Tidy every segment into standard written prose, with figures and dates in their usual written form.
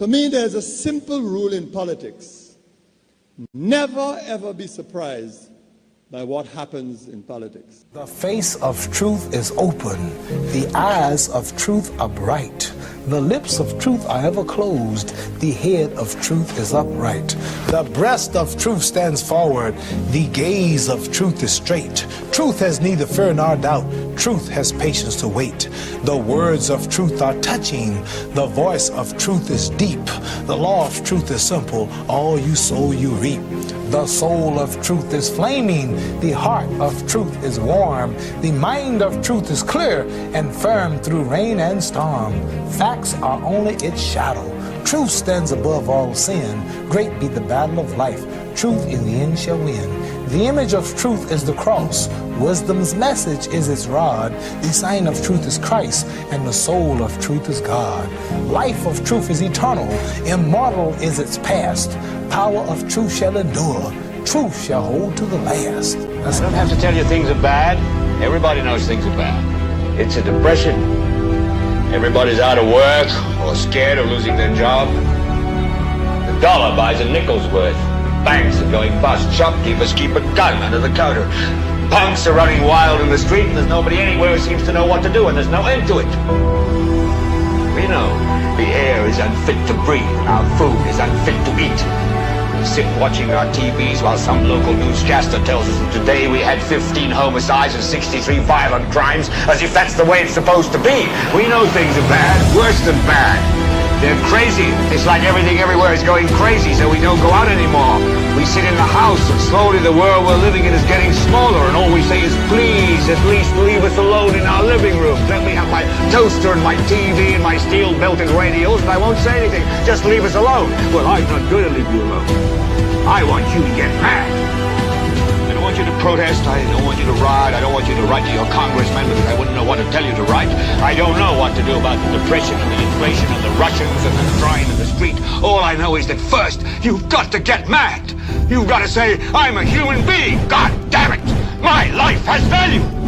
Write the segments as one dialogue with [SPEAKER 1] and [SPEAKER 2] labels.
[SPEAKER 1] For me, there's a simple rule in politics. Never, ever be surprised by what happens in politics.
[SPEAKER 2] The face of truth is open. The eyes of truth are bright. The lips of truth are ever closed. The head of truth is upright. The breast of truth stands forward. The gaze of truth is straight. Truth has neither fear nor doubt. Truth has patience to wait. The words of truth are touching. The voice of truth is deep. The law of truth is simple. All you sow, you reap. The soul of truth is flaming. The heart of truth is warm. The mind of truth is clear and firm through rain and storm. Facts are only its shadow. Truth stands above all sin. Great be the battle of life. Truth in the end shall win. The image of truth is the cross. Wisdom's message is its rod. The sign of truth is Christ, and the soul of truth is God. Life of truth is eternal. Immortal is its past. Power of truth shall endure. Truth shall hold to the last.
[SPEAKER 3] I don't have to tell you things are bad. Everybody knows things are bad. It's a depression. Everybody's out of work or scared of losing their job. The dollar buys a nickel's worth. Banks are going bust. Shopkeepers keep a gun under the counter. Punks are running wild in the street, and there's nobody anywhere who seems to know what to do, and there's no end to it. We know the air is unfit to breathe, and our food is unfit to eat. We sit watching our TVs while some local newscaster tells us that today we had 15 homicides and 63 violent crimes, as if that's the way it's supposed to be. We know things are bad, worse than bad. They're crazy. It's like everything everywhere is going crazy, so we don't go out anymore. We sit in the house, and slowly the world we're living in is getting smaller, and all we say is, please, at least leave us alone in our living room. Let me have my toaster and my TV and my steel-belted radios, and I won't say anything. Just leave us alone. Well, I'm not going to leave you alone. I want you to get mad. I don't want you to protest. I don't want you to riot. I don't want you to write to your congressman because I wouldn't know what to tell you to write. I don't know what to do about the depression and the inflation and the Russians and the crime in the street. All I know is that first, you've got to get mad. You've got to say, I'm a human being. God damn it. My life has value.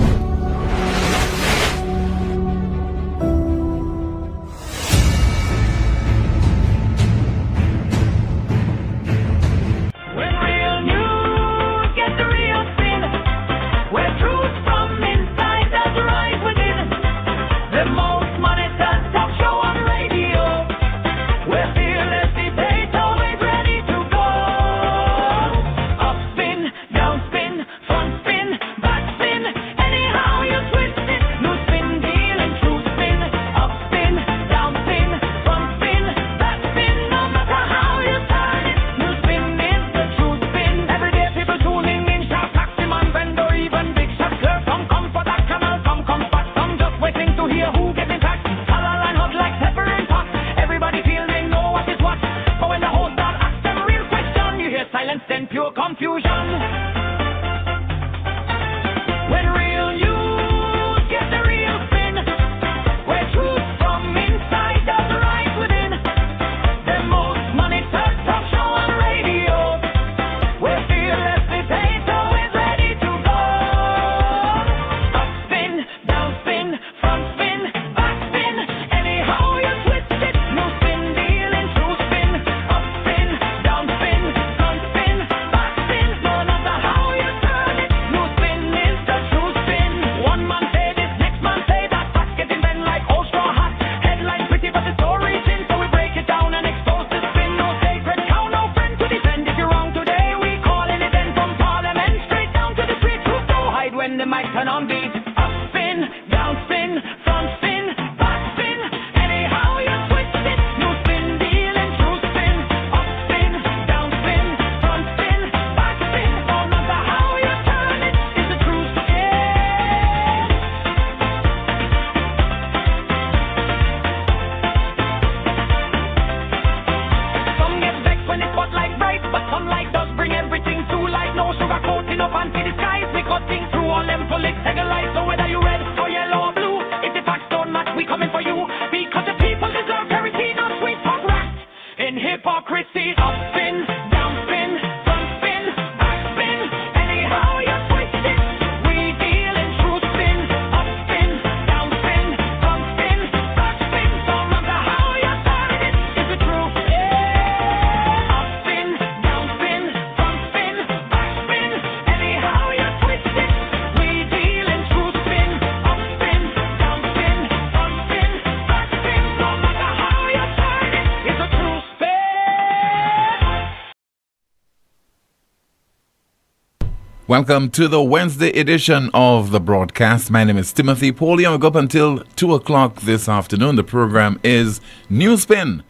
[SPEAKER 4] Welcome to the Wednesday edition of the broadcast. My name is Timothy Poleon. We go up until 2 o'clock this afternoon. The program is Newspin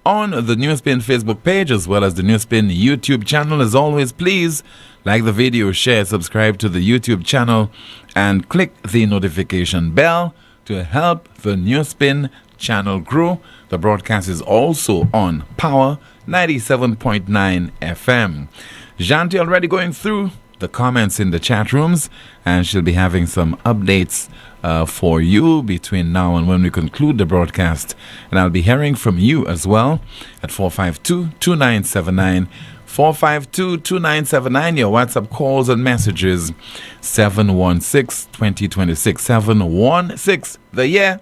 [SPEAKER 4] on the Newspin Facebook page as well as the Newspin YouTube channel. As always, please like the video, share, subscribe to the YouTube channel, and click the notification bell to help the Newspin channel grow. The broadcast is also on Power 97.9 FM. Janti already going through the comments in the chat rooms, and she'll be having some updates for you between now and when we conclude the broadcast. And I'll be hearing from you as well at 452-2979. 452-2979. Your WhatsApp calls and messages 716-2026. 716, the year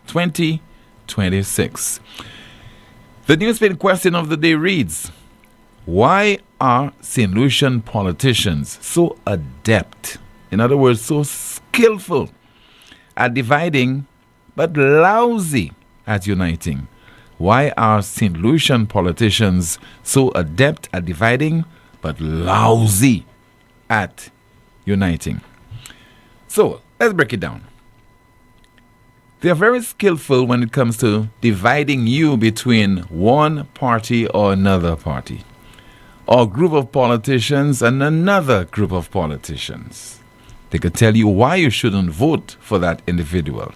[SPEAKER 4] 2026. The Newsspin question of the day reads, why are St. Lucian politicians so adept, in other words, so skillful at dividing but lousy at uniting? Why are St. Lucian politicians so adept at dividing but lousy at uniting? So, let's break it down. They are very skillful when it comes to dividing you between one party or another party, or group of politicians and another group of politicians. They could tell you why you shouldn't vote for that individual.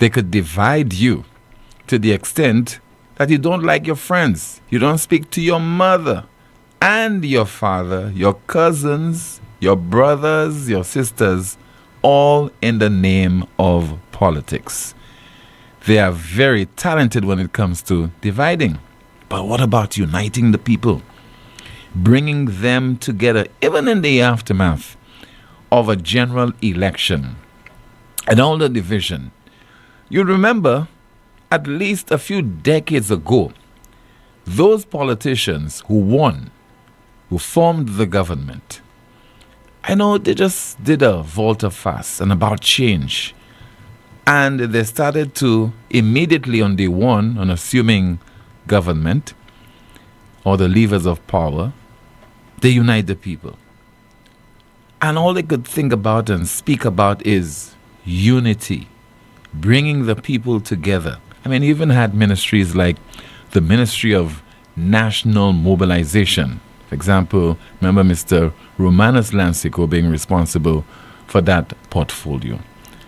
[SPEAKER 4] They could divide you to the extent that you don't like your friends. You don't speak to your mother and your father, your cousins, your brothers, your sisters, all in the name of politics. They are very talented when it comes to dividing. But what about uniting the people? Bringing them together, even in the aftermath of a general election and all the division. You remember, at least a few decades ago, those politicians who won, who formed the government, I know they just did a volte-face and about change. And they started to immediately on day one, on assuming government or the levers of power, they unite the people. And all they could think about and speak about is unity, bringing the people together. I mean, even had ministries like the Ministry of National Mobilization. For example, remember Mr. Romanus Lancico being responsible for that portfolio.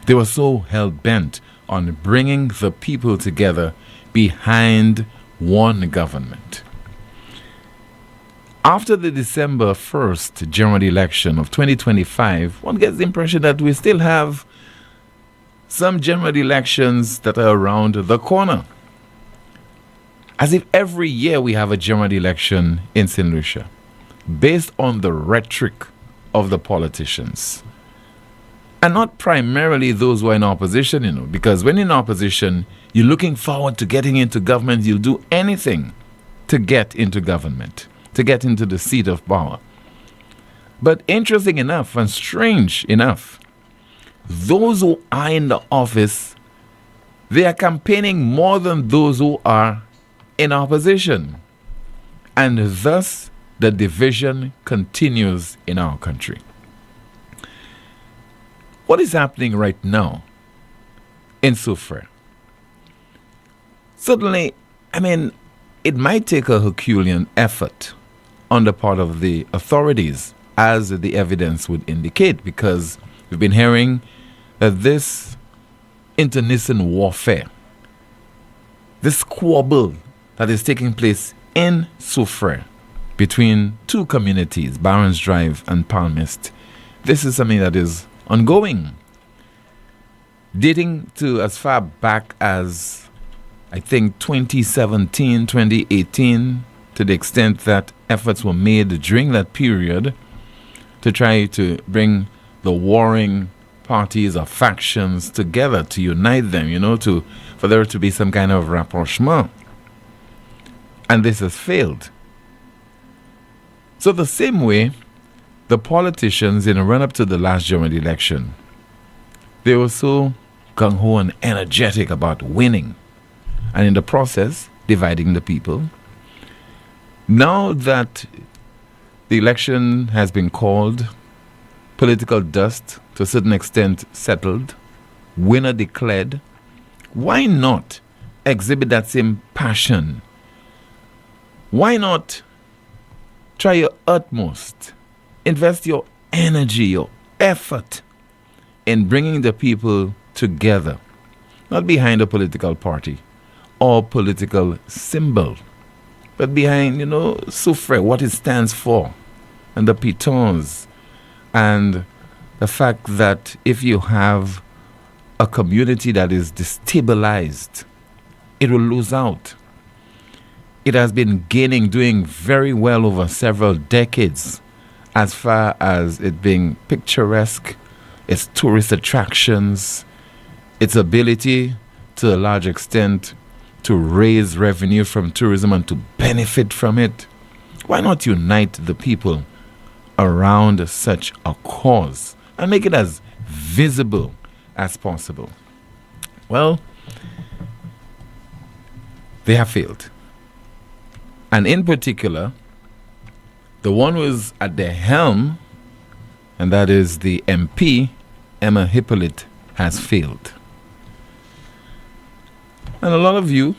[SPEAKER 4] They were so hell-bent on bringing the people together behind one government. After the December 1st general election of 2025, one gets the impression that we still have some general elections that are around the corner. As if every year we have a general election in St. Lucia, based on the rhetoric of the politicians. And not primarily those who are in opposition, because when in opposition, you're looking forward to getting into government, you'll do anything to get into government, to get into the seat of power. But interesting enough and strange enough, those who are in the office, they are campaigning more than those who are in opposition. And thus, the division continues in our country. What is happening right now in Soufriere? Certainly, I mean, it might take a Herculean effort on the part of the authorities, as the evidence would indicate, because we've been hearing that this internecine warfare, this squabble that is taking place in Soufriere between two communities, Barons Drive and Palmist, this is something that is ongoing, dating to as far back as, I think, 2017, 2018, to the extent that efforts were made during that period to try to bring the warring parties or factions together, to unite them, for there to be some kind of rapprochement. And this has failed. So the same way, the politicians in a run-up to the last general election, they were so gung-ho and energetic about winning, and in the process, dividing the people. Now that The election has been called, political dust to a certain extent settled, winner declared. Why not exhibit that same passion? Why not try your utmost, invest your energy, your effort in bringing the people together, not behind a political party or political symbol, but behind, Soufriere, what it stands for, and the pitons, and the fact that if you have a community that is destabilized, it will lose out. It has been doing very well over several decades as far as it being picturesque, its tourist attractions, its ability to a large extent to raise revenue from tourism and to benefit from it. Why not unite the people around such a cause and make it as visible as possible? Well, they have failed. And in particular, the one who is at the helm, and that is the MP, Emma Hippolyte, has failed. And a lot of you,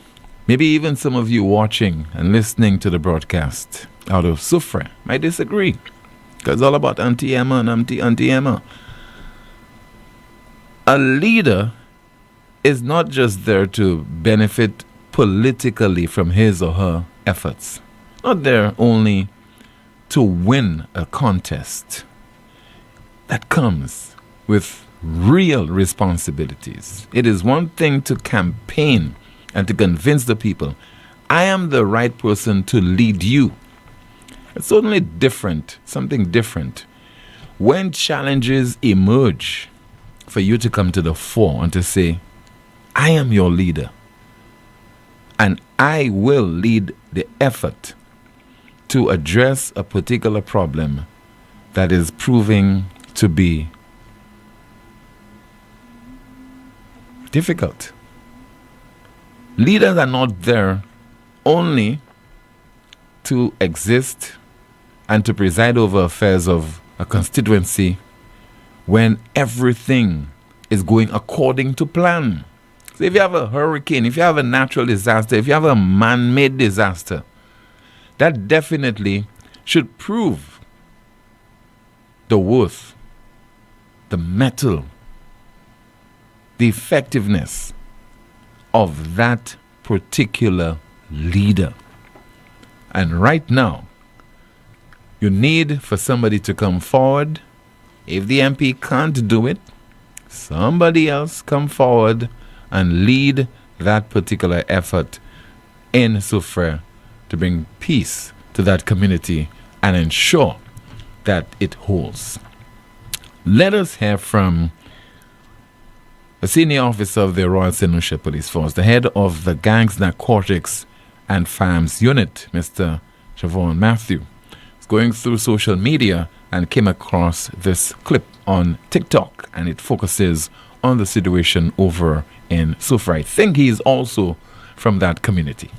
[SPEAKER 4] maybe even some of you watching and listening to the broadcast out of Soufriere, might disagree. Because it's all about Auntie Emma and Auntie Emma. A leader is not just there to benefit politically from his or her efforts. Not there only to win a contest. That comes with real responsibilities. It is one thing to campaign and to convince the people, I am the right person to lead you. It's totally different, something different, when challenges emerge for you to come to the fore and to say, I am your leader, and I will lead the effort to address a particular problem that is proving to be difficult. Leaders are not there only to exist and to preside over affairs of a constituency when everything is going according to plan. So if you have a hurricane, if you have a natural disaster, if you have a man-made disaster, that definitely should prove the worth, the mettle, the effectiveness of that particular leader. And right now, you need for somebody to come forward. If the MP can't do it, somebody else come forward and lead that particular effort in Soufriere to bring peace to that community and ensure that it holds. Let us hear from a senior officer of the Royal St. Lucia Police Force, the head of the Gangs, Narcotics and Farms Unit, Mr. Siobhan Matthew. He's going through social media and came across this clip on TikTok, and it focuses on the situation over in Soufriere. I think he is also from that community.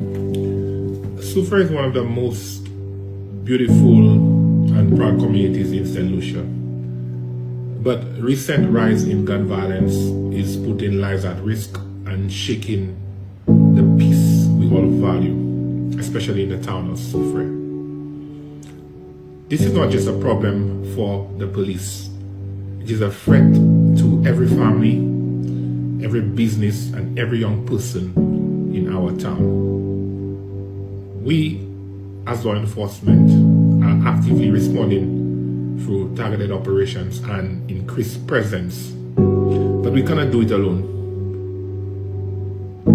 [SPEAKER 5] Soufriere is one of the most beautiful and proud communities in St. Lucia. But recent rise in gun violence is putting lives at risk and shaking the peace we all value, especially in the town of Soufriere. This is not just a problem for the police. It is a threat to every family, every business, and every young person in our town. We, as law enforcement, are actively responding through targeted operations and increased presence. But we cannot do it alone.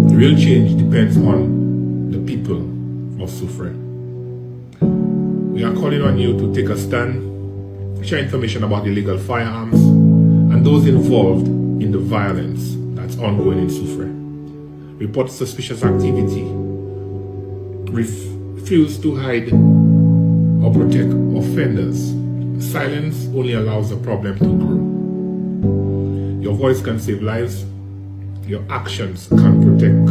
[SPEAKER 5] The real change depends on the people of Soufriere. We are calling on you to take a stand, share information about illegal firearms and those involved in the violence that's ongoing in Soufriere. Report suspicious activity. Refuse to hide or protect offenders. Silence only allows the problem to grow. Your voice can save lives. Your actions can protect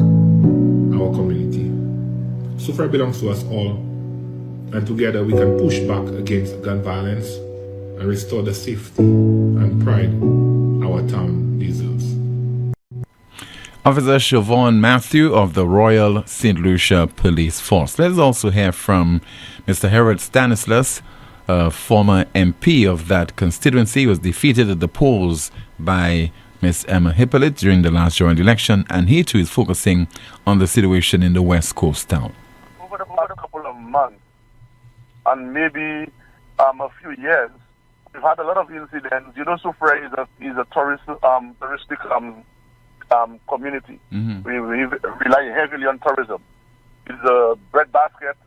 [SPEAKER 5] our community. Soufriere belongs to us all. and together we can push back against gun violence and restore the safety and pride our town deserves.
[SPEAKER 4] Officer Siobhan Matthew of the Royal St. Lucia Police Force. Let's also hear from Mr. Harold Stanislaus, former MP of that constituency. He was defeated at the polls by Miss Emma Hippolyte during the last general election, and he too is focusing on the situation in the West Coast town.
[SPEAKER 6] Over the past couple of months, and maybe a few years, we've had a lot of incidents. You know, Soufriere is a touristic community.
[SPEAKER 4] Mm-hmm.
[SPEAKER 6] We rely heavily on tourism. It's the breadbasket,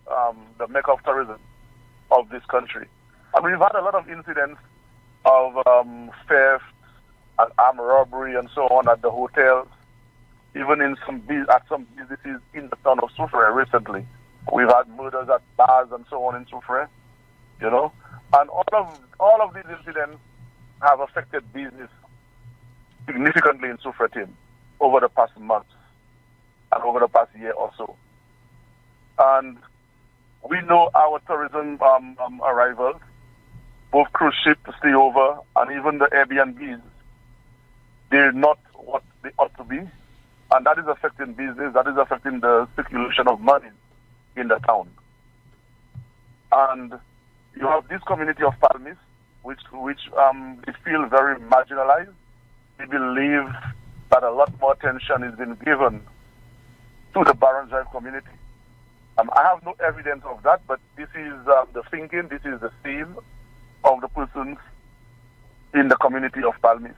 [SPEAKER 6] the mecca of tourism of this country. And we've had a lot of incidents of theft and armed robbery and so on at the hotels, even in at some businesses in the town of Soufriere recently. We've had murders at bars and so on in Soufriere, you know. And all of these incidents have affected business significantly in Soufriere team over the past months and over the past year or so. And we know our tourism arrivals, both cruise ships, stayover, and even the Airbnbs, they're not what they ought to be. And that is affecting business, that is affecting the circulation of money in the town. And you have this community of Palmis, which they feel very marginalized. They believe that a lot more attention is being given to the Barons Drive community. I have no evidence of that, but this is the thinking, this is the theme of the persons in the community of Palmis.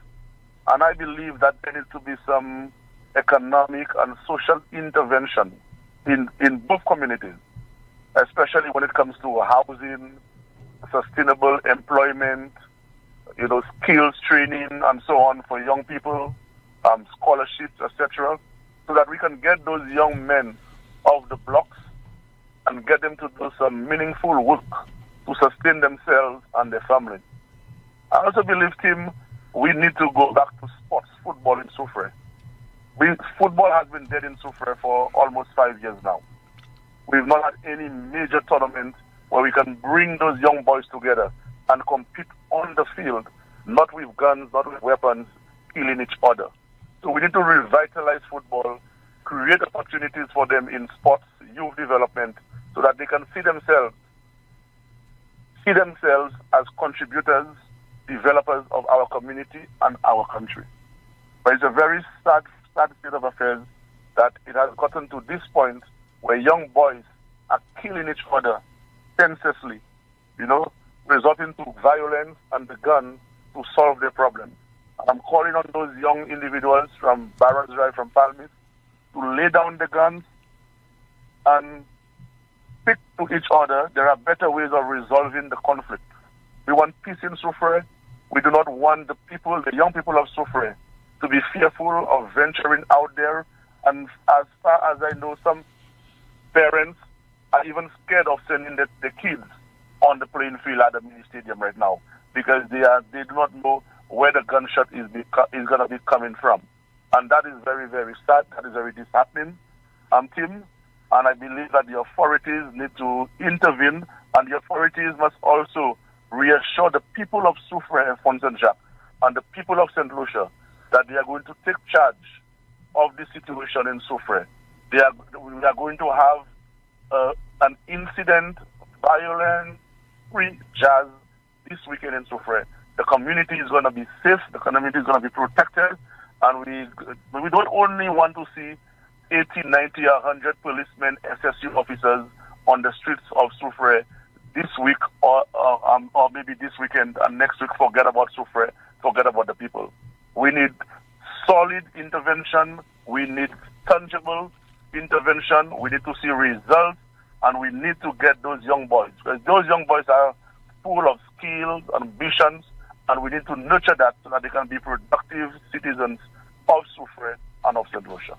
[SPEAKER 6] And I believe that there needs to be some economic and social intervention in both communities, especially when it comes to housing, sustainable employment, you know, skills training and so on for young people, scholarships, etc., so that we can get those young men off the blocks and get them to do some meaningful work to sustain themselves and their families. I also believe, Tim, we need to go back to sports, football in Soufriere. Football has been dead in Soufriere for almost 5 years now. We've not had any major tournament where we can bring those young boys together and compete on the field, not with guns, not with weapons, killing each other. So we need to revitalize football, create opportunities for them in sports, youth development, so that they can see themselves as contributors, developers of our community and our country. But it's a very sad state of affairs that it has gotten to this point where young boys are killing each other senselessly, you know, resorting to violence and the gun to solve their problems. I'm calling on those young individuals from Barons Drive, from Palmis, to lay down the guns and speak to each other. There are better ways of resolving the conflict. We want peace in Soufriere. We do not want the young people of Soufriere, to be fearful of venturing out there. And as far as I know, some parents are even scared of sending the kids on the playing field at the mini stadium right now, because they do not know where the gunshot is going to be coming from. And that is very, very sad. That is very disheartening, Tim. And I believe that the authorities need to intervene, and the authorities must also reassure the people of Soufriere and Font-Saint-Jacques and the people of St. Lucia that they are going to take charge of the situation in Soufriere. We are going to have an incident, violence-free jazz this weekend in Soufriere. The community is going to be safe, the community is going to be protected, and we don't only want to see 80, 90, 100 policemen, SSU officers on the streets of Soufriere this week or maybe this weekend, and next week forget about Soufriere, forget about the people. We need solid intervention, we need tangible intervention, we need to see results, and we need to get those young boys, because those young boys are full of skills, ambitions, and we need to nurture that so that they can be productive citizens of Soufriere and of St. Lucia.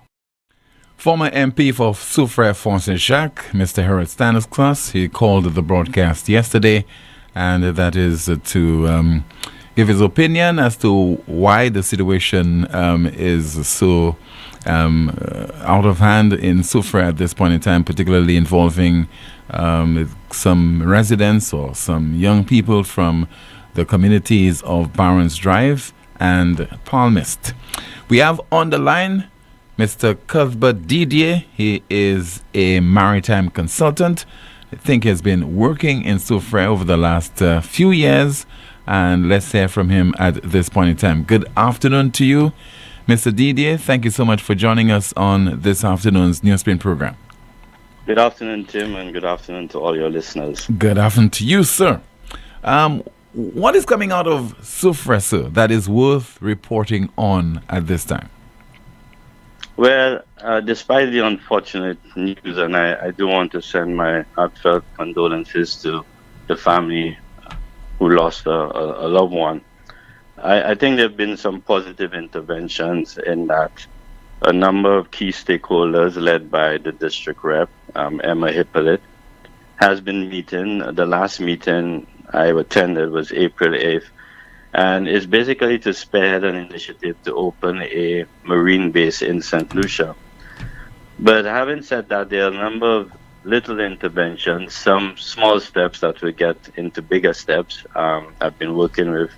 [SPEAKER 4] Former MP for Soufriere Font-Saint-Jacques, Mr. Harold Stanislaus, he called the broadcast yesterday, and that is to give his opinion as to why the situation is so out of hand in Soufriere at this point in time, particularly involving some residents or some young people from the communities of Barons Drive and Palmist. We have on the line Mr. Cuthbert Didier. He is a maritime consultant. I think he has been working in Soufriere over the last few years, and let's hear from him at this point in time. Good afternoon to you, Mr. Didier. Thank you so much for joining us on this afternoon's Newspin program.
[SPEAKER 7] Good afternoon, Tim, and good afternoon to all your listeners.
[SPEAKER 4] Good afternoon to you, sir. What is coming out of Soufriere, sir, that is worth reporting on at this time?
[SPEAKER 7] Well, despite the unfortunate news, and I do want to send my heartfelt condolences to the family who lost a loved one, I think there have been some positive interventions in that a number of key stakeholders led by the district rep, Emma Hippolyte, has been meeting. The last meeting I attended was April 8th, and it's basically to spearhead an initiative to open a marine base in St. Lucia. But having said that, there are a number of little interventions, some small steps that will get into bigger steps. I've been working with.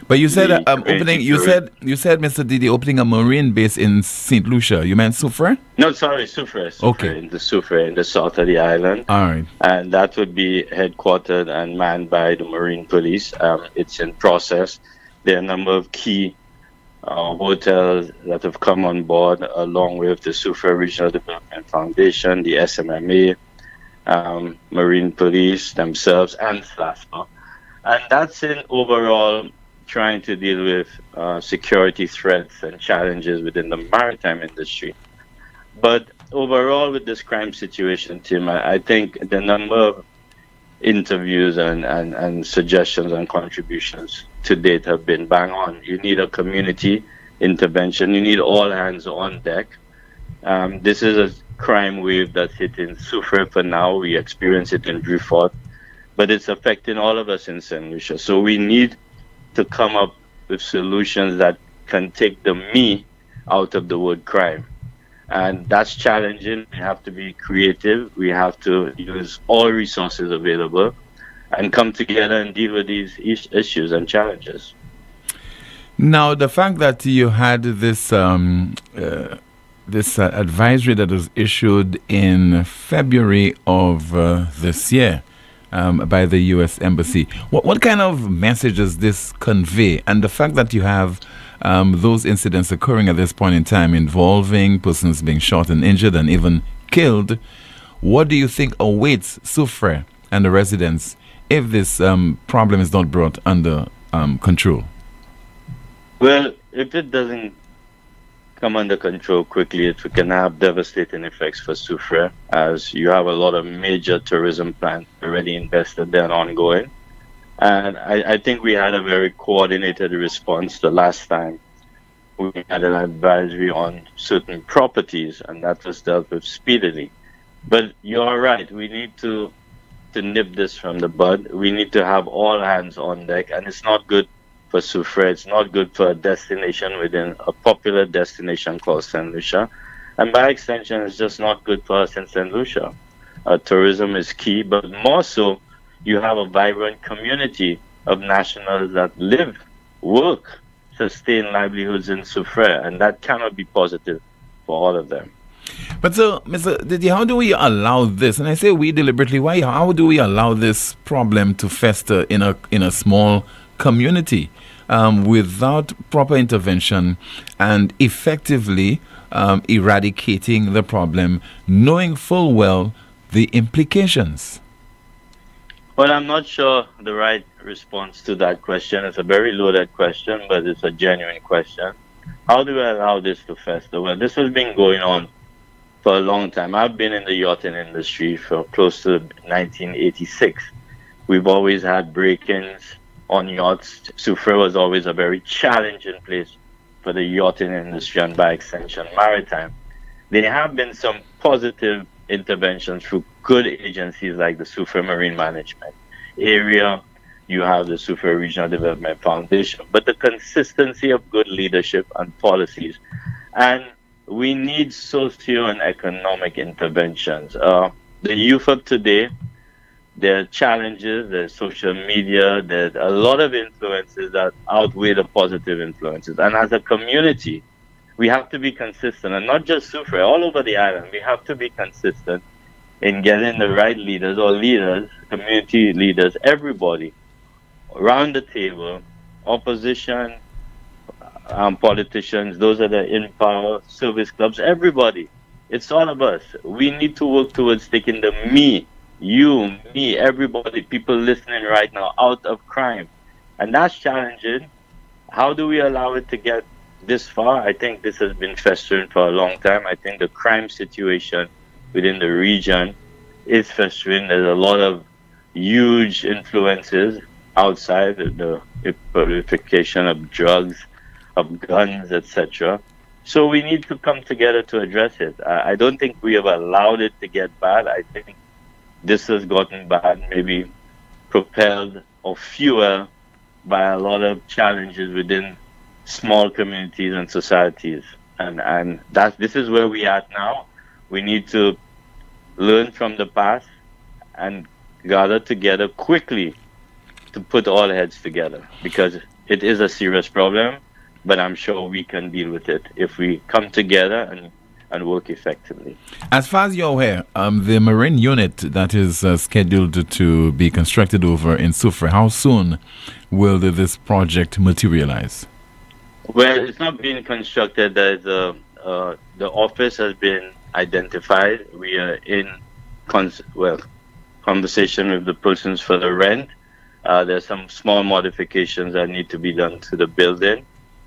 [SPEAKER 4] But you said opening. You said, Mr. Didi, opening a marine base in St. Lucia. You meant Soufriere?
[SPEAKER 7] No, sorry, Soufriere.
[SPEAKER 4] Okay.
[SPEAKER 7] In the south of the island.
[SPEAKER 4] All right.
[SPEAKER 7] And that would be headquartered and manned by the Marine Police. It's in process. There are a number of key hotels that have come on board, along with the Soufriere Regional Development Foundation, the SMMA, Marine Police themselves, and SLASPA. And that's in overall trying to deal with security threats and challenges within the maritime industry. But overall, with this crime situation, Tim, I think the number of interviews and suggestions and contributions to date have been bang on. You need a community intervention. You need all hands on deck. This is a crime wave that's hitting Soufriere for now. We experience it in Drifort, but it's affecting all of us in St. Lucia. So we need to come up with solutions that can take the me out of the word crime. And that's challenging. We have to be creative. We have to use all resources available and come together and deal with these issues and challenges.
[SPEAKER 4] Now, the fact that you had this advisory that was issued in February of this year by the U.S. Embassy, what kind of message does this convey? And the fact that you have those incidents occurring at this point in time involving persons being shot and injured and even killed, what do you think awaits Soufriere and the residents if this problem is not brought under control?
[SPEAKER 7] Well, if it doesn't come under control quickly, it can have devastating effects for Soufriere, as you have a lot of major tourism plans already invested there and ongoing. And I think we had a very coordinated response the last time we had an advisory on certain properties, and that was dealt with speedily. But you're right, we need to nip this from the bud. We need to have all hands on deck, and it's not good for Soufriere. It's not good for a destination within a popular destination called St. Lucia. And by extension, it's just not good for us in St. Lucia. Tourism is key, but more so, you have a vibrant community of nationals that live, work, sustain livelihoods in Soufriere, and that cannot be positive for all of them.
[SPEAKER 4] But so, Mr. Didi, how do we allow this? And I say we deliberately. Why? How do we allow this problem to fester in a small community without proper intervention and effectively eradicating the problem, knowing full well the implications?
[SPEAKER 7] Well, I'm not sure the right response to that question. It's a very loaded question, but it's a genuine question. How do we allow this to fester? Well, this has been going on for a long time. I've been in the yachting industry for close to 1986. We've always had break-ins on yachts. Soufriere was always a very challenging place for the yachting industry and by extension maritime. There have been some positive interventions through good agencies like the Soufriere Marine Management area. You have the Soufriere Regional Development Foundation, but the consistency of good leadership and policies and we need socio and economic interventions. The youth of today, there are challenges, there's social media, there's a lot of influences that outweigh the positive influences. And as a community, we have to be consistent, and not just Soufriere, all over the island. We have to be consistent in getting the right leaders or leaders, community leaders, everybody around the table, opposition, politicians, those that are in power, service clubs, everybody. It's all of us. We need to work towards taking the me, you, me, everybody, people listening right now, out of crime. And that's challenging. How do we allow it to get this far? I think this has been festering for a long time. I think the crime situation within the region is festering. There's a lot of huge influences outside, the proliferation of drugs, of guns, etc. So we need to come together to address it. I don't think we have allowed it to get bad. I think this has gotten bad, maybe propelled or fueled by a lot of challenges within small communities and societies. And this is where we are now. We need to learn from the past and gather together quickly to put all heads together, because it is a serious problem, but I'm sure we can deal with it if we come together and work effectively.
[SPEAKER 4] As far as you're aware, the marine unit that is scheduled to be constructed over in Soufriere, how soon will this project materialize?
[SPEAKER 7] Well, it's not being constructed. The office has been identified. We are in conversation with the persons for the rent. There's some small modifications that need to be done to the building.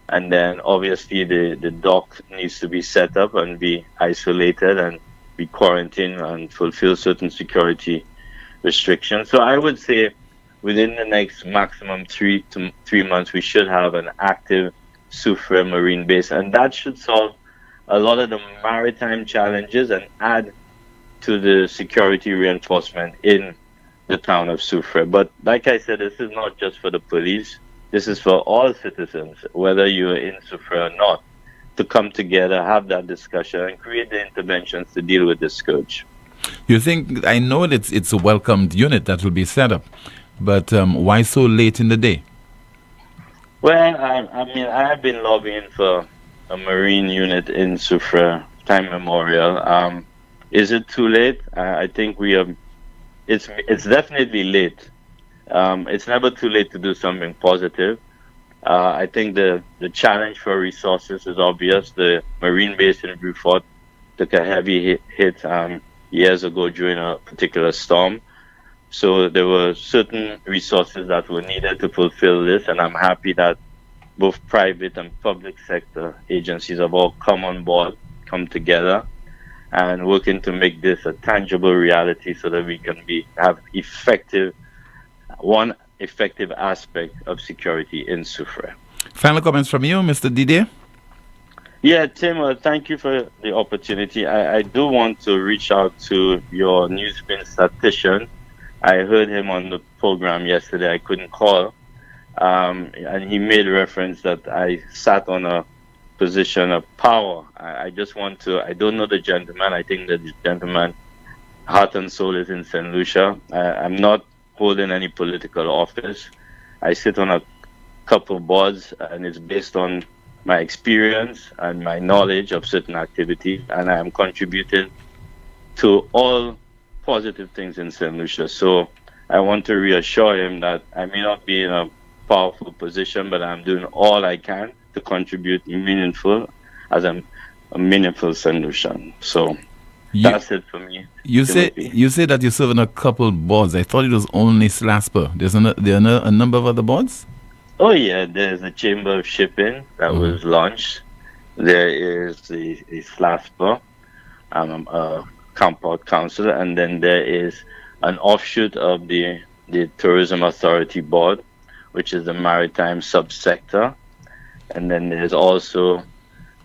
[SPEAKER 7] And then obviously the dock needs to be set up and be isolated and be quarantined and fulfill certain security restrictions. So I would say within the next maximum 3 months, we should have an active Soufriere marine base. And that should solve a lot of the maritime challenges and add to the security reinforcement in the town of Soufriere. But like I said, this is not just for the police. This is for all citizens, whether you're in Soufriere or not, to come together, have that discussion, and create the interventions to deal with this scourge.
[SPEAKER 4] You think, I know that it's a welcomed unit that will be set up, but why so late in the day?
[SPEAKER 7] Well, I mean, I have been lobbying for a marine unit in Soufriere, time memorial. Is it too late? I think it's definitely late. It's never too late to do something positive. I think the challenge for resources is obvious. The marine base in Beaufort took a heavy hit years ago during a particular storm. So there were certain resources that were needed to fulfill this, and I'm happy that both private and public sector agencies have all come on board, come together, and working to make this a tangible reality so that we can have effective aspect of security in Soufriere.
[SPEAKER 4] Final comments from you, Mr. Didier?
[SPEAKER 7] Yeah, Tim, thank you for the opportunity. I do want to reach out to your Newspin statistician. I heard him on the program yesterday. I couldn't call. And he made reference that I sat on a position of power. I just want to, I don't know the gentleman. I think that the gentleman, heart and soul, is in St. Lucia. I'm not holding any political office. I sit on a couple boards, and it's based on my experience and my knowledge of certain activities, and I am contributing to all positive things in St. Lucia. So I want to reassure him that I may not be in a powerful position, but I'm doing all I can to contribute meaningful as a meaningful St. Lucian. So that's it for me.
[SPEAKER 4] You say that you serve on a couple boards. I thought it was only SLASPA. There are a number of other boards?
[SPEAKER 7] Oh yeah, there's the Chamber of Shipping that was launched. There is the SLASPA, Compound Council, and then there is an offshoot of the Tourism Authority Board, which is the Maritime subsector. And then there's also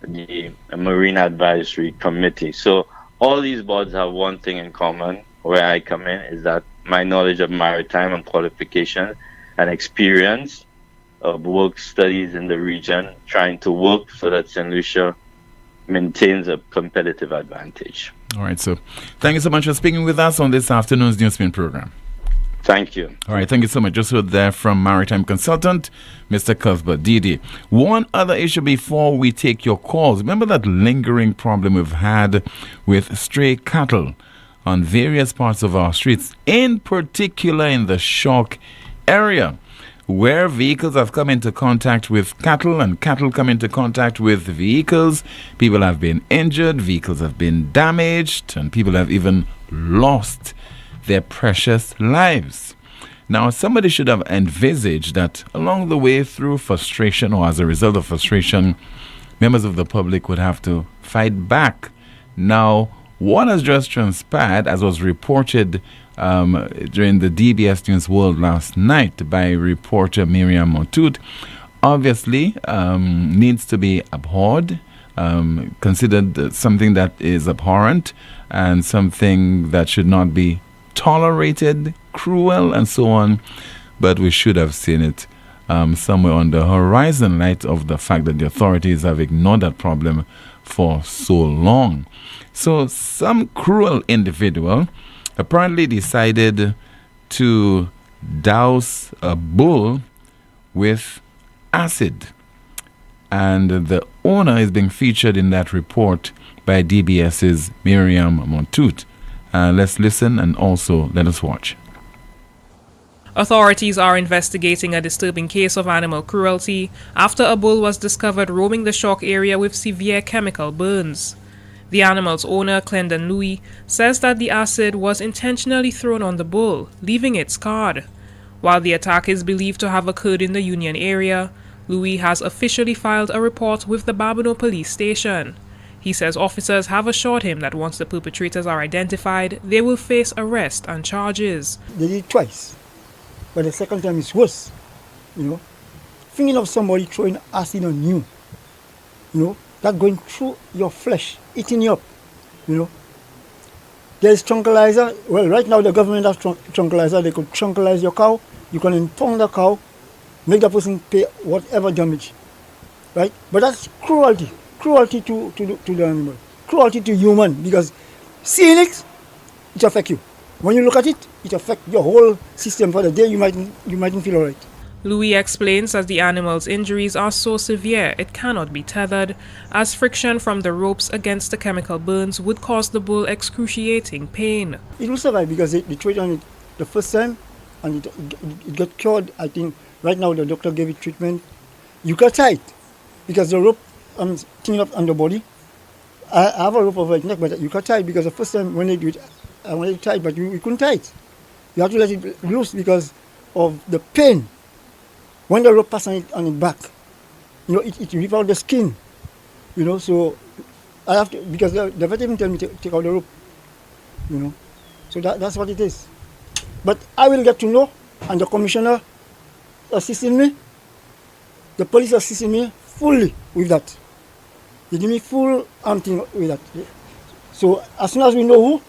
[SPEAKER 7] the Marine Advisory Committee. So all these boards have one thing in common, where I come in, is that my knowledge of maritime and qualification and experience of work studies in the region, trying to work so that St. Lucia maintains a competitive advantage.
[SPEAKER 4] All right, so thank you so much for speaking with us on this afternoon's Newspin program.
[SPEAKER 7] Thank you.
[SPEAKER 4] All right, thank you so much. Just heard there from Maritime Consultant, Mr. Cuthbert Didi. One other issue before we take your calls. Remember that lingering problem we've had with stray cattle on various parts of our streets, in particular in the Shock area, where vehicles have come into contact with cattle and cattle come into contact with vehicles. People have been injured, vehicles have been damaged, and people have even lost their precious lives. Now, somebody should have envisaged that along the way, through frustration or as a result of frustration, members of the public would have to fight back. Now, what has just transpired, as was reported during the DBS News World last night by reporter Miriam Montoute, obviously needs to be abhorred, considered something that is abhorrent and something that should not be tolerated, cruel, and so on. But we should have seen it somewhere on the horizon, in light of the fact that the authorities have ignored that problem for so long. So some cruel individual apparently decided to douse a bull with acid, and the owner is being featured in that report by DBS's Miriam Montoute. Let's listen and also let us watch.
[SPEAKER 8] Authorities are investigating a disturbing case of animal cruelty after a bull was discovered roaming the Shock area with severe chemical burns. The animal's owner, Clendon Louis, says that the acid was intentionally thrown on the bull, leaving it scarred. While the attack is believed to have occurred in the Union area, Louis has officially filed a report with the Babonneau police station. He says officers have assured him that once the perpetrators are identified, they will face arrest and charges.
[SPEAKER 9] They did it twice, but the second time is worse. Thinking of somebody throwing acid on you, that going through your flesh, eating you up, There's tranquilizer. Well, right now the government has tranquilizer. They could tranquilize your cow. You can impound the cow, make the person pay whatever damage, right? But that's cruelty. Cruelty to the animal. Cruelty to human, because seeing it affects you. When you look at it, it affects your whole system for the day. You mightn't feel all right.
[SPEAKER 8] Louis explains that the animal's injuries are so severe it cannot be tethered, as friction from the ropes against the chemical burns would cause the bull excruciating pain.
[SPEAKER 9] It will survive because they treated on it the first time and it got cured. I think right now the doctor gave it treatment. You got tight because the rope thing up on the body. I have a rope over its neck, but you got tight because the first time when they do it, I wanted it tight, but we couldn't tie it. You have to let it loose because of the pain. When the rope passes on its back, it rips out the skin, so I have to, because the veteran tell me to take out the rope, so that's what it is. But I will get to know, and the commissioner assisting me, the police assisting me fully with that. They give me full thing with that. So as soon as we know who,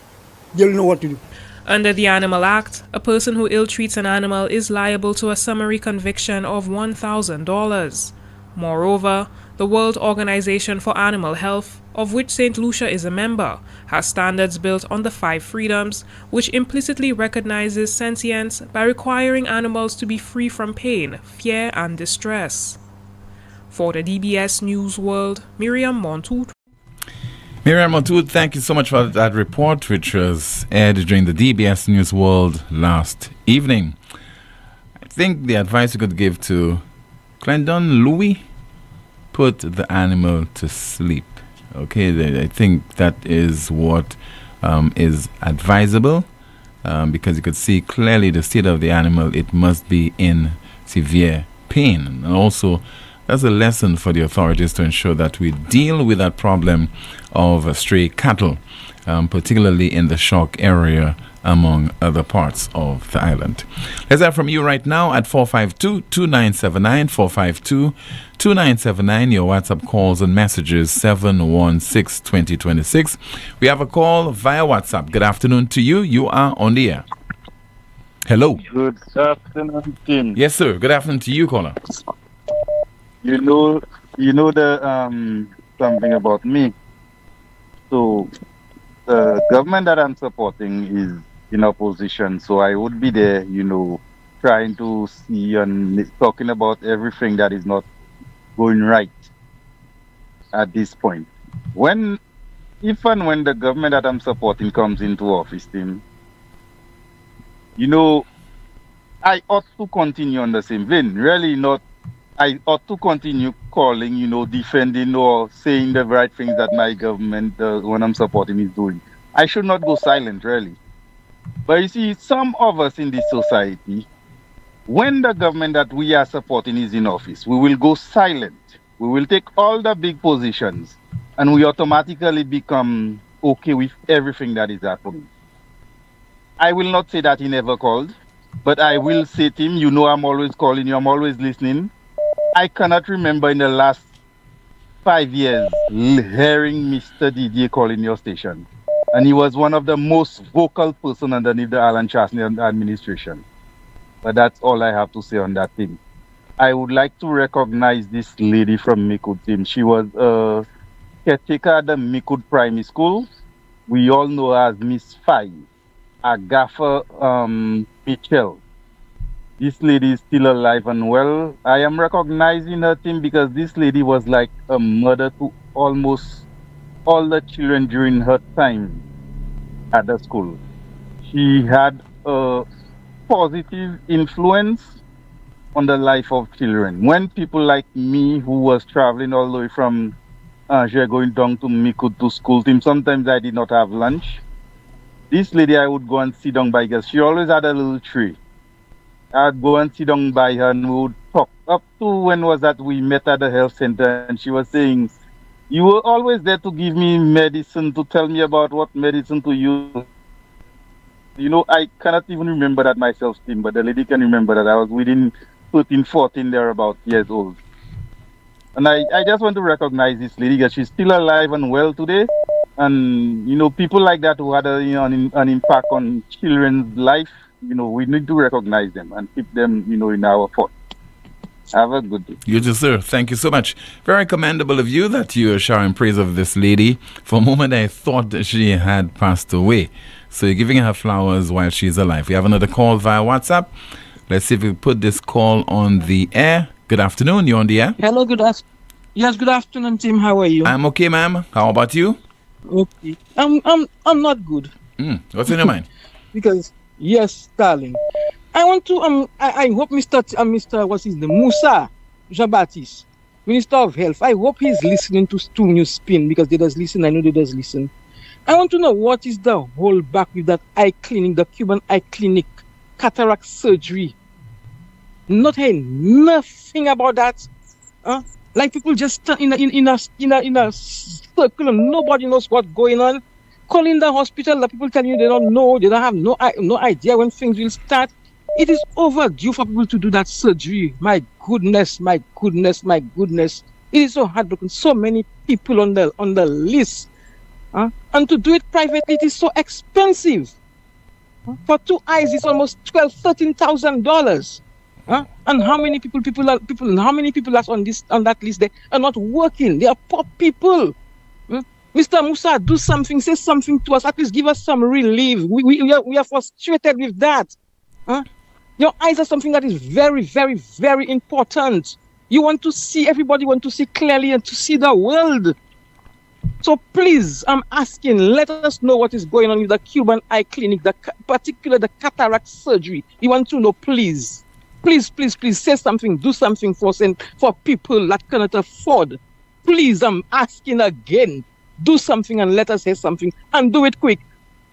[SPEAKER 9] they'll know what to do.
[SPEAKER 8] Under the Animal Act, a person who ill-treats an animal is liable to a summary conviction of $1,000. Moreover, the World Organization for Animal Health, of which St. Lucia is a member, has standards built on the 5 freedoms, which implicitly recognizes sentience by requiring animals to be free from pain, fear, and distress. For the DBS News World, Miriam Montoute.
[SPEAKER 4] Miriam Montoute, thank you so much for that report, which was aired during the DBS News World last evening. I think the advice you could give to Clendon Louis, put the animal to sleep. Okay, I think that is what is advisable, because you could see clearly the state of the animal. It must be in severe pain. And also, that's a lesson for the authorities to ensure that we deal with that problem of stray cattle, particularly in the Shock area, among other parts of the island. Let's hear from you right now at 452-2979, 452-2979. Your WhatsApp calls and messages 716-2026. We have a call via WhatsApp. Good afternoon to you. You are on the air. Hello.
[SPEAKER 10] Good afternoon, Tim.
[SPEAKER 4] Yes, sir. Good afternoon to you, caller.
[SPEAKER 10] You know the something about me. So the government that I'm supporting is in opposition. So I would be there, trying to see and talking about everything that is not going right at this point. If and when the government that I'm supporting comes into office, Tim, I ought to continue on the same vein. Really not. I ought to continue calling, defending or saying the right things that my government, the one I'm supporting, is doing. I should not go silent, really. But you see, some of us in this society, when the government that we are supporting is in office, we will go silent. We will take all the big positions and we automatically become okay with everything that is happening. I will not say that he never called, but I will say to him, I'm always calling you, I'm always listening. I cannot remember in the last 5 years hearing Mr. Didier calling your station. And he was one of the most vocal person underneath the Alan Chastney administration. But that's all I have to say on that thing. I would like to recognize this lady from Mikud team. She was a caretaker at the Mikud Primary School. We all know her as Miss Fai, Agatha Mitchell. This lady is still alive and well. I am recognizing her team because this lady was like a mother to almost all the children during her time at the school. She had a positive influence on the life of children. When people like me, who was traveling all the way from Angers going down to Mikud to school team, sometimes I did not have lunch. This lady, I would go and sit down by because she always had a little tree. I'd go and sit down by her and we would talk. Up to when was that we met at the health center and she was saying, you were always there to give me medicine, to tell me about what medicine to use. I cannot even remember that myself, Tim, but the lady can remember that. I was within 13, 14, thereabout years old. And I just want to recognize this lady because she's still alive and well today. And, people like that who had an impact on children's life, we need to recognize them and keep them, in our thoughts. Have a good day.
[SPEAKER 4] You too, sir. Thank you so much. Very commendable of you that you are showering praise of this lady. For a moment, I thought that she had passed away. So you're giving her flowers while she's alive. We have another call via WhatsApp. Let's see if we put this call on the air. Good afternoon. You're on the air.
[SPEAKER 11] Hello, good afternoon, Tim. How are you?
[SPEAKER 4] I'm okay, ma'am. How about you?
[SPEAKER 11] Okay. I'm not good.
[SPEAKER 4] What's in your mind?
[SPEAKER 11] Because yes, darling. I want to I hope Mr. what's his name? Musa Jean-Baptiste, Minister of Health. I hope he's listening to Newspin because they does listen. I know they does listen. I want to know what is the whole back with that eye clinic, the Cuban eye clinic, cataract surgery. Not hearing nothing about that. Like people just stand in a circle and nobody knows what's going on. Calling the hospital, the people telling you they don't know, they don't have no idea when things will start. It is overdue for people to do that surgery. My goodness. It is so heartbroken. So many people on the list. And to do it privately, it is so expensive. For 2 eyes, it's almost $12,000-$13,000. And how many people how many people are on that list? They are not working. They are poor people. Mr. Musa, do something, say something to us, at least give us some relief. We are frustrated with that. Your eyes are something that is very, very, very important. You want to see, everybody want to see clearly and to see the world. So please, I'm asking, let us know what is going on with the Cuban eye clinic, particularly the cataract surgery. You want to know, please. Please, say something, do something for people that cannot afford. Please, I'm asking again. Do something and let us hear something and do it quick,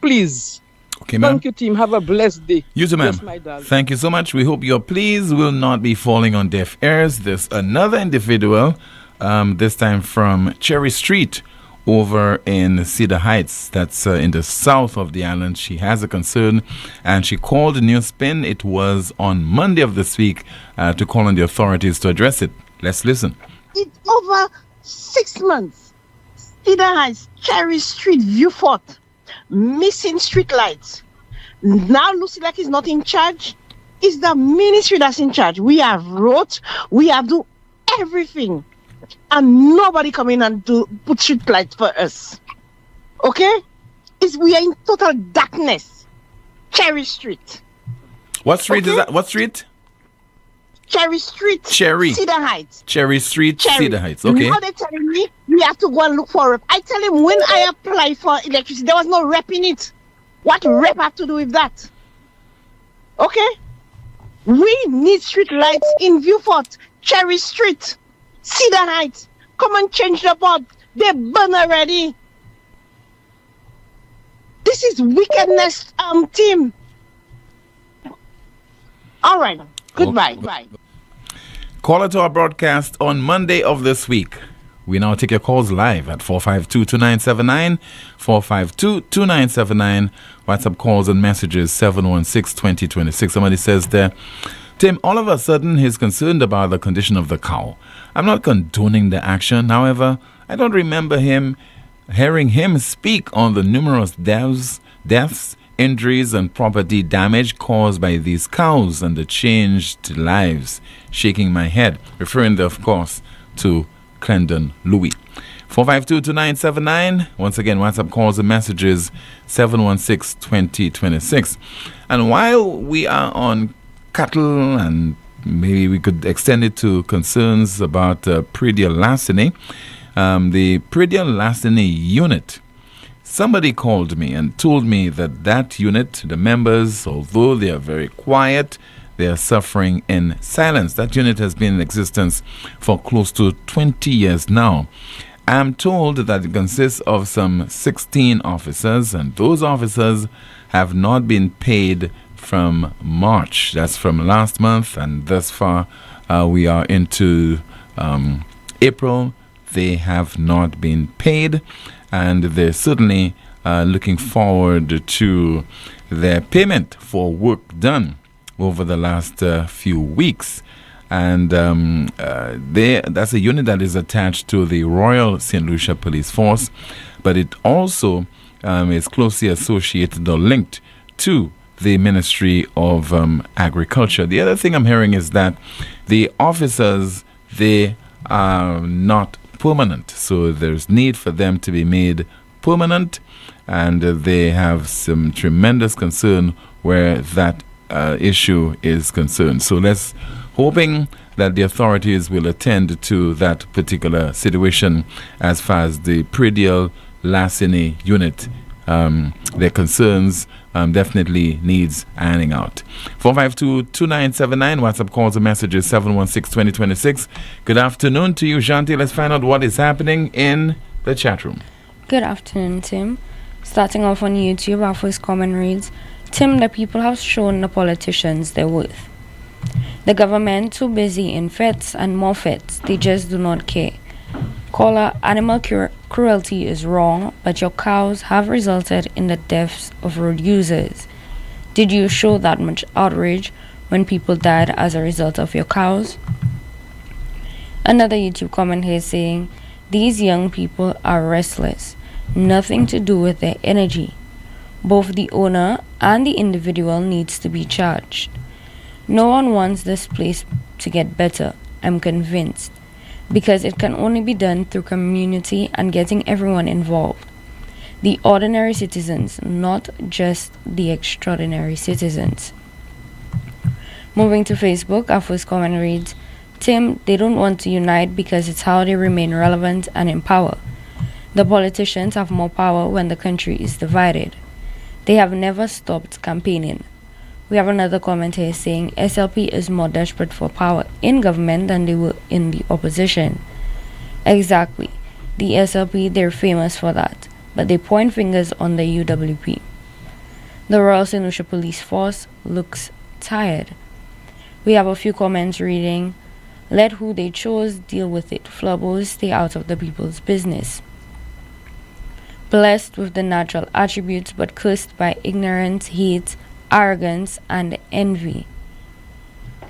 [SPEAKER 11] please.
[SPEAKER 4] Okay, ma'am.
[SPEAKER 11] Thank you, team. Have a blessed day.
[SPEAKER 4] You too, ma'am.
[SPEAKER 11] Yes, my darling.
[SPEAKER 4] Thank you so much. We hope your pleas will not be falling on deaf ears. There's another individual, this time from Cherry Street over in Cedar Heights. That's in the south of the island. She has a concern and she called Newspin. It was on Monday of this week to call on the authorities to address it. Let's listen.
[SPEAKER 12] It's over 6 months. Cedar Heights, Cherry Street, Viewfort, missing street lights. Now Lucy Lake is not in charge. It's the ministry that's in charge. We have wrote, we have do everything. And nobody come in and put street lights for us. Okay? We are in total darkness. Cherry Street.
[SPEAKER 4] What street is that? What street?
[SPEAKER 12] Cherry Street.
[SPEAKER 4] Cherry.
[SPEAKER 12] Cedar Heights.
[SPEAKER 4] Cherry Street,
[SPEAKER 12] Cherry.
[SPEAKER 4] Cedar Heights. Okay.
[SPEAKER 12] Now they're telling me we have to go and look for rep. I tell him when I apply for electricity, there was no rep in it. What rep have to do with that? Okay? We need street lights in Viewfort, Cherry Street, Cedar Heights. Come and change the board. They burn already. This is wickedness, team. All right. Goodbye. Bye.
[SPEAKER 4] Caller to our broadcast on Monday of this week. We now take your calls live at 452-2979, 452-2979. WhatsApp calls and messages 716-2026. Somebody says there, Tim, all of a sudden he's concerned about the condition of the cow. I'm not condoning the action. However, I don't remember hearing him speak on the numerous deaths, injuries, and property damage caused by these cows and the changed lives. Shaking my head, referring, of course, to Clendon Louis. 452-2979. Once again, WhatsApp calls and messages 716-2026. And while we are on cattle, and maybe we could extend it to concerns about predial larceny, the predial larceny unit, somebody called me and told me that unit, the members, although they are very quiet, they are suffering in silence. That unit has been in existence for close to 20 years now. I'm told that it consists of some 16 officers, and those officers have not been paid from March. That's from last month, and thus far we are into April. They have not been paid, and they're certainly looking forward to their payment for work done over the last few weeks. And that's a unit that is attached to the Royal St. Lucia Police Force, but it also is closely associated or linked to the Ministry of Agriculture. The other thing I'm hearing is that the officers, they are not permanent, so there's need for them to be made permanent, and they have some tremendous concern where that issue is concerned. So let's hoping that the authorities will attend to that particular situation as far as the predial larceny unit. Their concerns definitely needs ironing out. 452-2979, WhatsApp calls and messages 716-2026. Good afternoon to you, Shanti. Let's find out what is happening in the chat room.
[SPEAKER 13] Good afternoon, Tim. Starting off on YouTube, our first comment reads, Tim, the people have shown the politicians their worth. The government too busy in feds and more feds. They just do not care. Caller, animal cruelty is wrong, but your cows have resulted in the deaths of road users. Did you show that much outrage when people died as a result of your cows? Another YouTube comment here saying, these young people are restless. Nothing to do with their energy. Both the owner and the individual needs to be charged. No one wants this place to get better, I'm convinced, because it can only be done through community and getting everyone involved. The ordinary citizens, not just the extraordinary citizens. Moving to Facebook, our first comment reads, Tim, they don't want to unite because it's how they remain relevant and in power. The politicians have more power when the country is divided. They have never stopped campaigning. We have another comment here saying SLP is more desperate for power in government than they were in the opposition. Exactly. The SLP, they're famous for that, but they point fingers on the UWP. The Royal St. Lucia Police Force looks tired. We have a few comments reading, let who they chose deal with it. Flubbos stay out of the people's business. Blessed with the natural attributes but cursed by ignorance, hate, arrogance, and envy.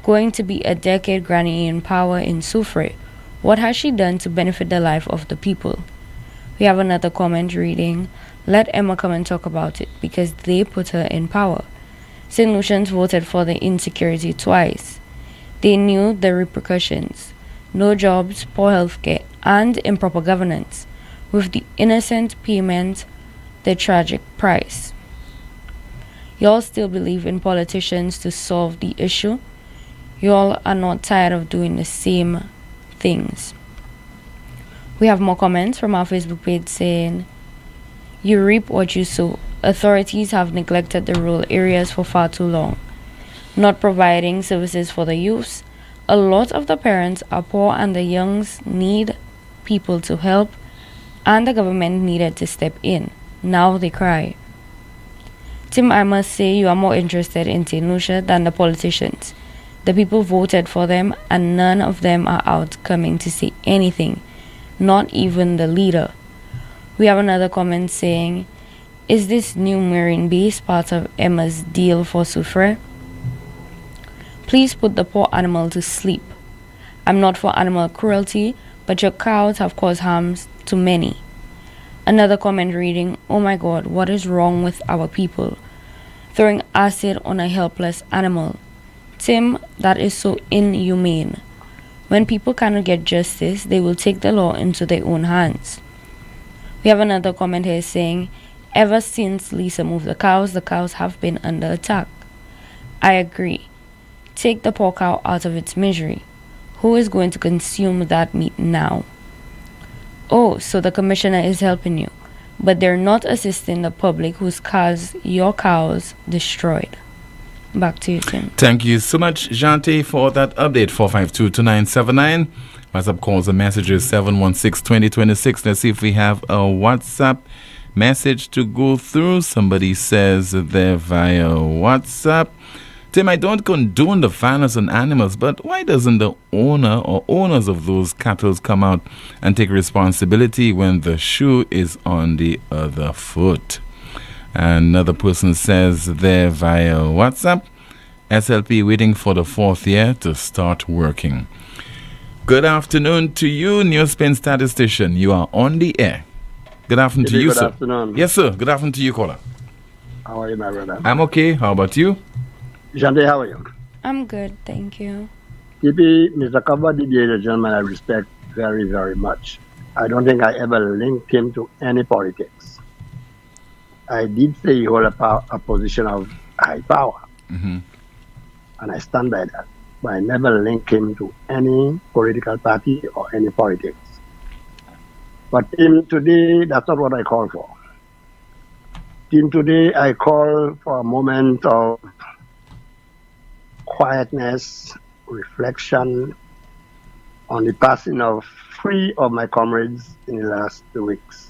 [SPEAKER 13] Going to be a decade granny in power in Soufriere. What has she done to benefit the life of the people? We have another comment reading, let Emma come and talk about it because they put her in power. St. Lucians voted for the insecurity twice. They knew the repercussions. No jobs, poor healthcare, and improper governance. With the innocent payment the tragic price. Y'all still believe in politicians to solve the issue? Y'all are not tired of doing the same things. We have more comments from our Facebook page saying, "You reap what you sow. Authorities have neglected the rural areas for far too long, not providing services for the youths. A lot of the parents are poor and the youngs need people to help, and the government needed to step in. Now they cry." Tim, I must say you are more interested in St. Lucia than the politicians. The people voted for them and none of them are out coming to say anything, not even the leader. We have another comment saying, "Is this new marine base part of Emma's deal for Soufriere? Please put the poor animal to sleep. I'm not for animal cruelty, but your cows have caused harms to many." Another comment reading, "Oh my God, what is wrong with our people? Throwing acid on a helpless animal. Tim, that is so inhumane. When people cannot get justice, they will take the law into their own hands." We have another comment here saying, "Ever since Lisa moved the cows have been under attack." I agree. Take the poor cow out of its misery. Who is going to consume that meat now? Oh, so the commissioner is helping you, but they're not assisting the public whose cars your cows destroyed. Back to you, Tim.
[SPEAKER 4] Thank you so much, Jante, for that update. 452-2979. WhatsApp calls and messages 716-2026. Let's see if we have a WhatsApp message to go through. Somebody says there via WhatsApp, "Tim, I don't condone the violence on animals, but why doesn't the owner or owners of those cattle come out and take responsibility when the shoe is on the other foot?" Another person says there via WhatsApp, "SLP waiting for the 4th year to start working." Good afternoon to you, Newspin statistician. You are on the air. Good afternoon to you, sir.
[SPEAKER 14] Good afternoon.
[SPEAKER 4] Yes, sir. Good afternoon to you, caller.
[SPEAKER 14] How are you, my brother?
[SPEAKER 4] I'm okay. How about you?
[SPEAKER 14] Jante, how are you?
[SPEAKER 13] I'm good, thank you.
[SPEAKER 14] TP, Mr. Kabadi is a gentleman I respect very, very much. I don't think I ever linked him to any politics. I did say he hold a position of high power, and I stand by that. But I never linked him to any political party or any politics. But him today, that's not what I call for. Him today, I call for a moment of quietness, reflection on the passing of 3 of my comrades in the last 2 weeks.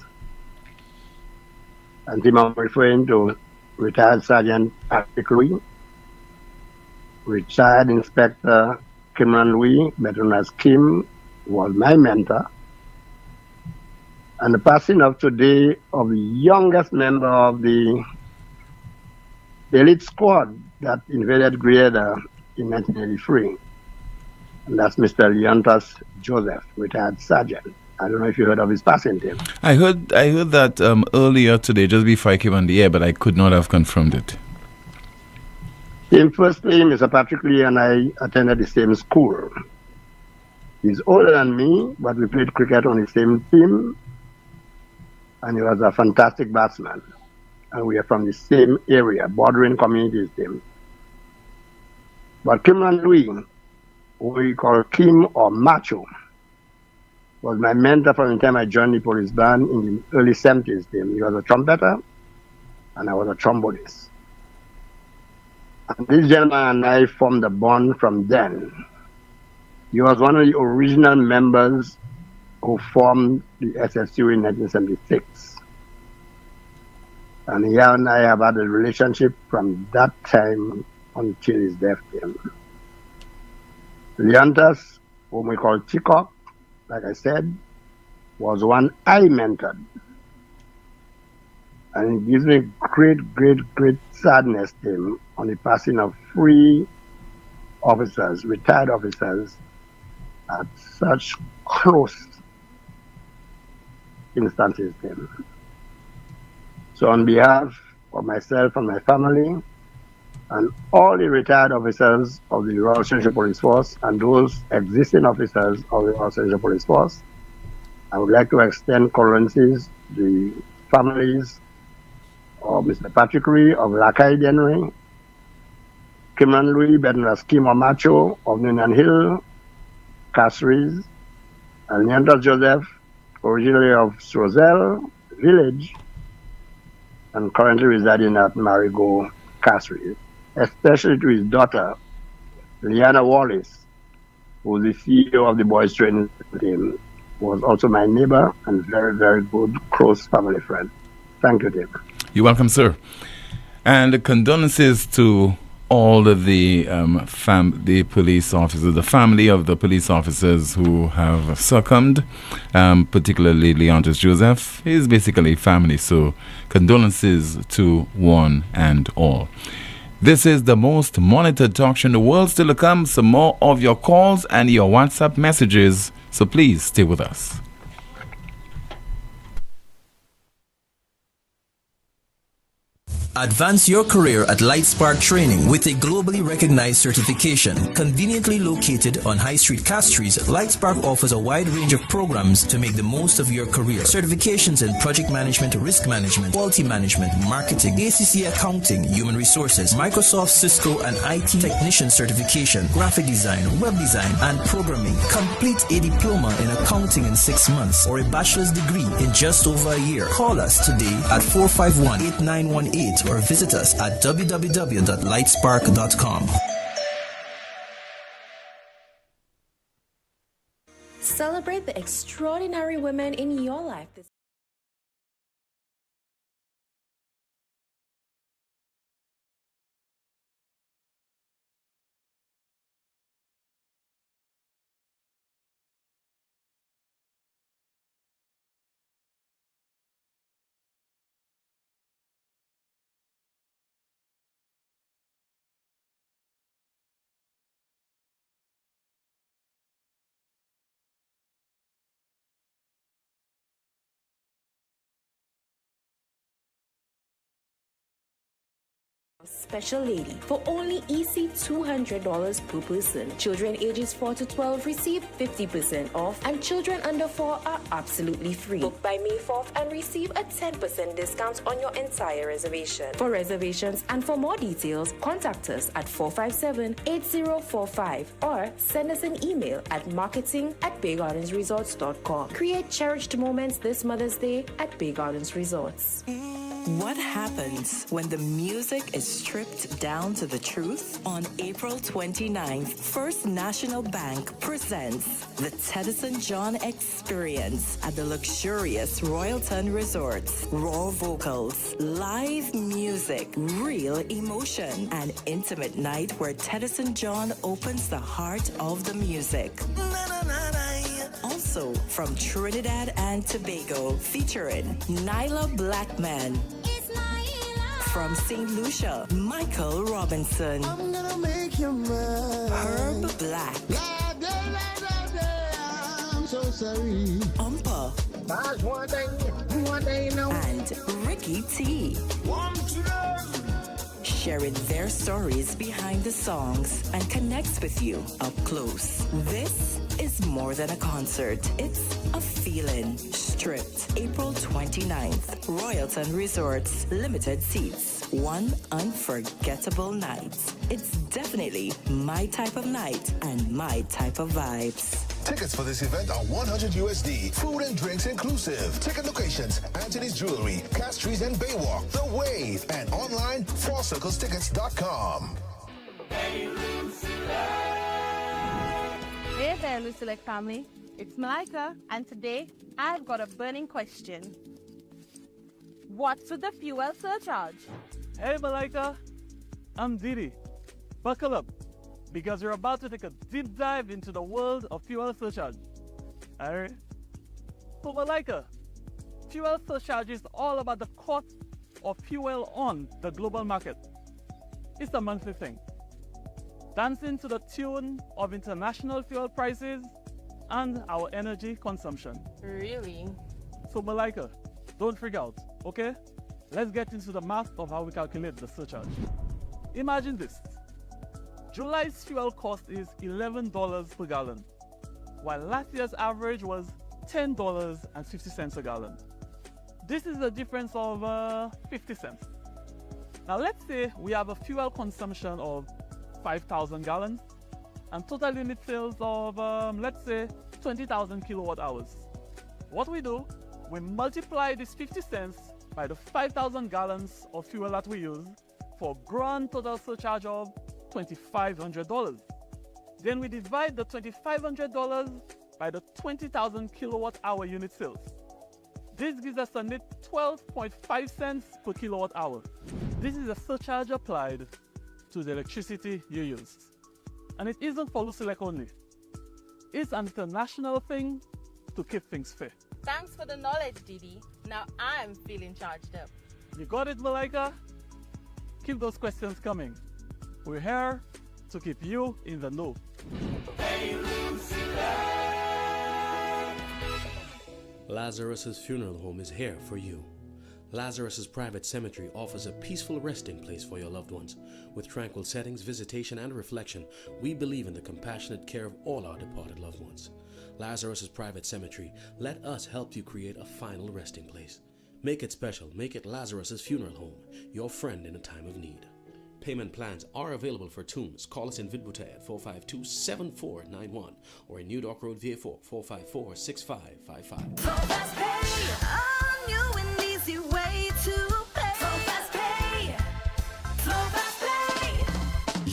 [SPEAKER 14] And I'm referring to retired Sergeant Patrick Louis, retired Inspector Kimran Louis, better known as Kim, was my mentor, and the passing of today of the youngest member of the elite squad that invaded Grenada in 1983, and that's Mr. Leontas Joseph, retired sergeant. I don't know if you heard of his passing, Tim.
[SPEAKER 4] I heard that earlier today, just before I came on the air, but I could not have confirmed it.
[SPEAKER 14] Firstly, Mr. Patrick Lee and I attended the same school. He's older than me, but we played cricket on the same team, and he was a fantastic batsman. And we are from the same area, bordering communities, Tim. But Kimran Louis, who we call Kim or Macho, was my mentor from the time I joined the police band in the early 70s, Tim. He was a trumpeter, and I was a trombonist. And this gentleman and I formed a bond from then. He was one of the original members who formed the SSU in 1976. And he and I have had a relationship from that time until his death came. Leontas, whom we call Chikok, like I said, was one I mentored. And it gives me great sadness, Tim, on the passing of 3 officers, retired officers, at such close instances, Tim. So on behalf of myself and my family, and all the retired officers of the Royal Central Police Force and those existing officers of the Royal Central Police Force, I would like to extend condolences to the families Mr. Patrick Ree of Lacaille Dennery, Kimran Louis Bednaskimo Macho of Newnan Hill, Castries, and Leandro Joseph, originally of Srozelle Village, and currently residing at Marigot, Castries, especially to his daughter, Liana Wallace, who is the CEO of the boys training team, was also my neighbor and very, very good, close family friend. Thank you, Tim.
[SPEAKER 4] You're welcome, sir. And condolences to all of the police officers, the family of the police officers who have succumbed, particularly Leandros Joseph. He's basically family, so condolences to one and all. This is the most monitored talk show in the world. Still to come, some more of your calls and your WhatsApp messages, so please stay with us.
[SPEAKER 15] Advance your career at Lightspark Training with a globally recognized certification. Conveniently located on High Street, Castries, Lightspark offers a wide range of programs to make the most of your career. Certifications in project management, risk management, quality management, marketing, ACC accounting, human resources, Microsoft, Cisco, and IT technician certification, graphic design, web design, and programming. Complete a diploma in accounting in 6 months or a bachelor's degree in just over a year. Call us today at 451-8918 or visit us at www.lightspark.com.
[SPEAKER 16] Celebrate the extraordinary women in your life this special lady for only EC $200 per person. Children ages 4 to 12 receive 50% off, and children under 4 are absolutely free. Book by May 4th and receive a 10% discount on your entire reservation. For reservations and for more details, contact us at 457-8045 or send us an email at marketing@baygardensresorts.com. Create cherished moments this Mother's Day at Bay Gardens Resorts.
[SPEAKER 17] What happens when the music is stripped down to the truth? On April 29th, First National Bank presents the Teddyson John Experience at the luxurious Royalton Resorts. Raw vocals, live music, real emotion, an intimate night where Teddyson John opens the heart of the music. Also from Trinidad and Tobago, featuring Nyla Blackman. From St. Lucia, Michael Robinson. Herb Black. I'm so sorry. Umpa. And Ricky T. Sharing their stories behind the songs and connects with you up close. This is more than a concert. It's a feeling. Stripped, April 29th. Royalton Resorts, limited seats. One unforgettable night. It's definitely my type of night and my type of vibes.
[SPEAKER 18] Tickets for this event are $100 USD. Food and drinks inclusive. Ticket locations: Anthony's Jewelry, Castries and Baywalk, The Wave, and online fourcirclestickets.com.
[SPEAKER 19] Hey there, Lucy family. It's Malika, and today I've got a burning question. What's with the fuel surcharge?
[SPEAKER 20] Hey Malika, I'm Didi. Buckle up, because you're about to take a deep dive into the world of fuel surcharge. Alright? So Malika, fuel surcharge is all about the cost of fuel on the global market. It's a monthly thing, dancing to the tune of international fuel prices and our energy consumption.
[SPEAKER 19] Really?
[SPEAKER 20] So Malika, don't freak out, okay? Let's get into the math of how we calculate the surcharge. Imagine this. July's fuel cost is $11 per gallon, while last year's average was $10.50 a gallon. This is a difference of 50 cents. Now let's say we have a fuel consumption of 5,000 gallons and total unit sales of, let's say, 20,000 kilowatt hours. What we do, we multiply this 50 cents by the 5,000 gallons of fuel that we use for a grand total surcharge of $2,500. Then we divide the $2,500 by the 20,000 kilowatt hour unit sales. This gives us a net 12.5 cents per kilowatt hour. This is a surcharge applied to the electricity you use. And it isn't for Lucilec only. It's an international thing to keep things fair.
[SPEAKER 19] Thanks for the knowledge, Didi. Now I'm feeling charged up.
[SPEAKER 20] You got it, Malaika? Keep those questions coming. We're here to keep you in the know.
[SPEAKER 21] Lazarus's Funeral Home is here for you. Lazarus's Private Cemetery offers a peaceful resting place for your loved ones. With tranquil settings, visitation, and reflection, we believe in the compassionate care of all our departed loved ones. Lazarus's Private Cemetery, let us help you create a final resting place. Make it special. Make it Lazarus's Funeral Home, your friend in a time of need. Payment plans are available for tombs. Call us in Vidbuta at 452-7491 or in New Dock Road, VA4, 454-6555.
[SPEAKER 22] Fast Pay, a new and easy way to pay. Fast Pay, Fast Pay.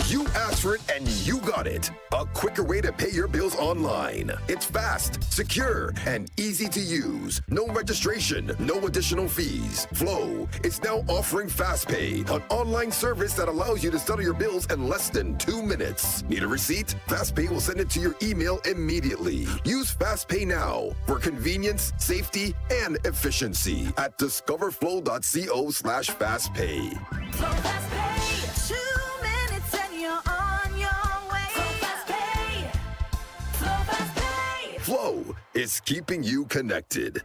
[SPEAKER 23] You asked for it and you got it. A quicker way to pay your bills online. It's fast, secure, and easy to use. No registration, no additional fees. Flow is now offering FastPay, an online service that allows you to settle your bills in less than 2 minutes. Need a receipt? FastPay will send it to your email immediately. Use FastPay now for convenience, safety, and efficiency at discoverflow.co/fastpay.
[SPEAKER 22] Flow Fast Pay, 2 minutes and you're on your way. Flow Fast Pay, Flow Fast Pay.
[SPEAKER 23] Flow is keeping you connected.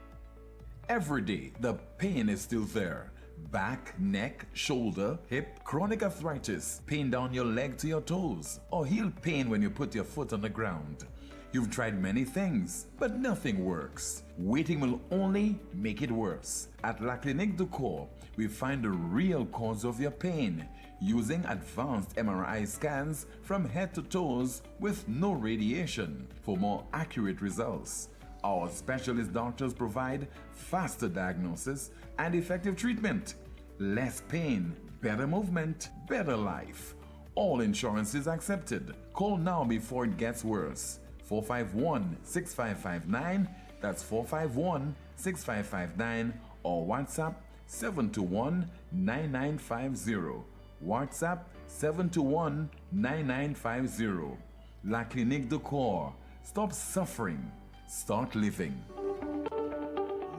[SPEAKER 4] Every day, the pain is still there. Back, neck, shoulder, hip, chronic arthritis, pain down your leg to your toes, or heel pain when you put your foot on the ground. You've tried many things, but nothing works. Waiting will only make it worse. At La Clinique du Corps, we find the real cause of your pain using advanced MRI scans from head to toes with no radiation for more accurate results. Our specialist doctors provide faster diagnosis and effective treatment. Less pain, better movement, better life. All insurance is accepted. Call now before it gets worse. 451-6559, that's 451-6559, or WhatsApp 721-9950. WhatsApp 721-9950. La Clinique du Corps. Stop suffering. Start living.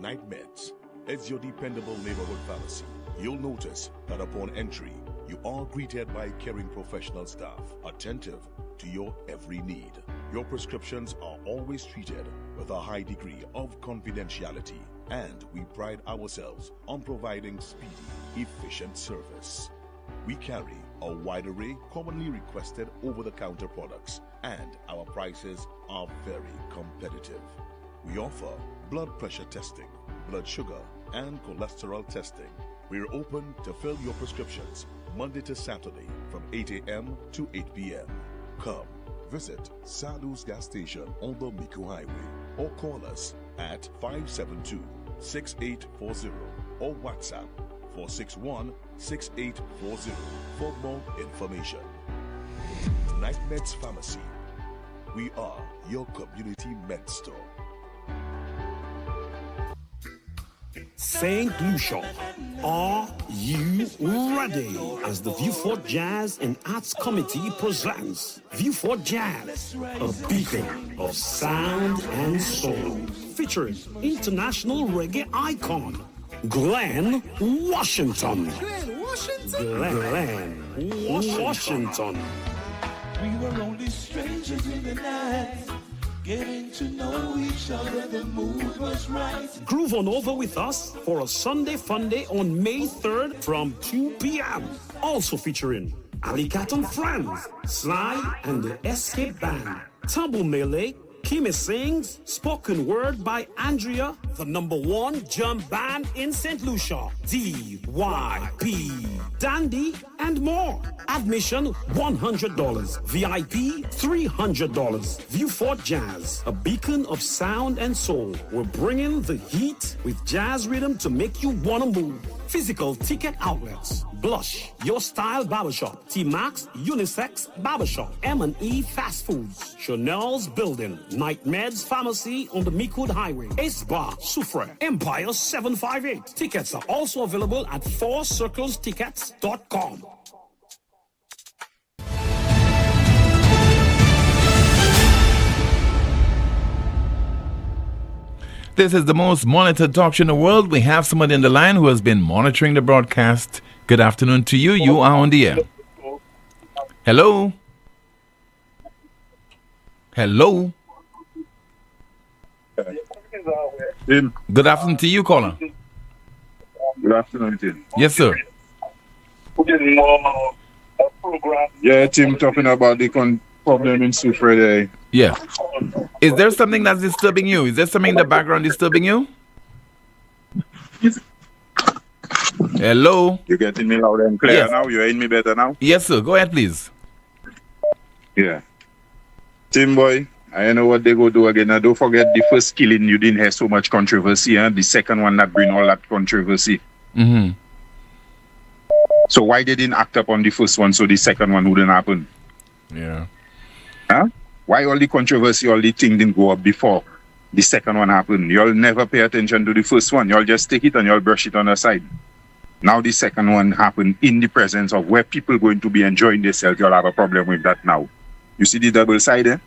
[SPEAKER 24] Night Meds is your dependable neighborhood pharmacy. You'll notice that upon entry, you are greeted by caring professional staff, attentive to your every need. Your prescriptions are always treated with a high degree of confidentiality, and we pride ourselves on providing speedy, efficient service. We carry a wide array commonly requested over-the-counter products, and our prices are very competitive. We offer blood pressure testing, blood sugar, and cholesterol testing. We're open to fill your prescriptions Monday to Saturday from 8 a.m. to 8 p.m. Come visit Sadhu's gas station on the Miku Highway or call us at 572-6840 or WhatsApp 461-6840 for more information. Night Meds Pharmacy. We are your community med store.
[SPEAKER 25] St. Lucia, are you ready? As the Viewfort Jazz and Arts Committee presents Viewfort Jazz, a beacon of sound and soul, featuring international reggae icon Glenn Washington. Glenn Washington.
[SPEAKER 26] We were only strangers in the night, getting to know each other, the mood was right.
[SPEAKER 25] Groove on over with us for a Sunday Fun Day on May 3rd from 2 p.m. Also featuring Ali Cat and Friends, Sly and the Escape Band, Tumble Melee, Kimi sings, spoken word by Andrea, the #1 jump band in St. Lucia, DYP. dandy, and more. Admission $100. VIP $300. View Fort Jazz, a beacon of sound and soul. We're bringing the heat with jazz rhythm to make you wanna move. Physical ticket outlets: Blush, Your Style Barbershop, T-Max Unisex Barbershop, M&E Fast Foods, Chanel's Building, Night Meds Pharmacy on the Meekwood Highway, Ace Bar, Soufriere, Empire 758. Tickets are also available at 4circlestickets.com.
[SPEAKER 4] This is the most monitored talk show in the world. We have somebody on the line who has been monitoring the broadcast. Good afternoon to you. You are on the air. Hello? Hello? Good afternoon to you, caller.
[SPEAKER 1] Good afternoon, Tim.
[SPEAKER 4] Yes, sir.
[SPEAKER 1] Yeah, Tim, talking about the problem in Soufriere.
[SPEAKER 4] Yeah. Is there something that's disturbing you? Is there something in the background disturbing you? Hello?
[SPEAKER 1] You're getting me loud and clear
[SPEAKER 4] Yes.
[SPEAKER 1] now? You're hearing me better now?
[SPEAKER 4] Yes, sir. Go ahead, please.
[SPEAKER 1] Yeah. Tim, boy, I know what they go do again. Now, don't forget the first killing, you didn't have so much controversy. The second one that bring all that controversy.
[SPEAKER 4] Mm-hmm.
[SPEAKER 1] So why they didn't act up on the first one so the second one wouldn't happen?
[SPEAKER 4] Yeah.
[SPEAKER 1] Huh? Why all the controversy, all the thing didn't go up before the second one happened? Y'all never pay attention to the first one. Y'all just take it and y'all brush it on the side. Now the second one happened in the presence of where people going to be enjoying themselves. Y'all have a problem with that now. You see the double side, eh?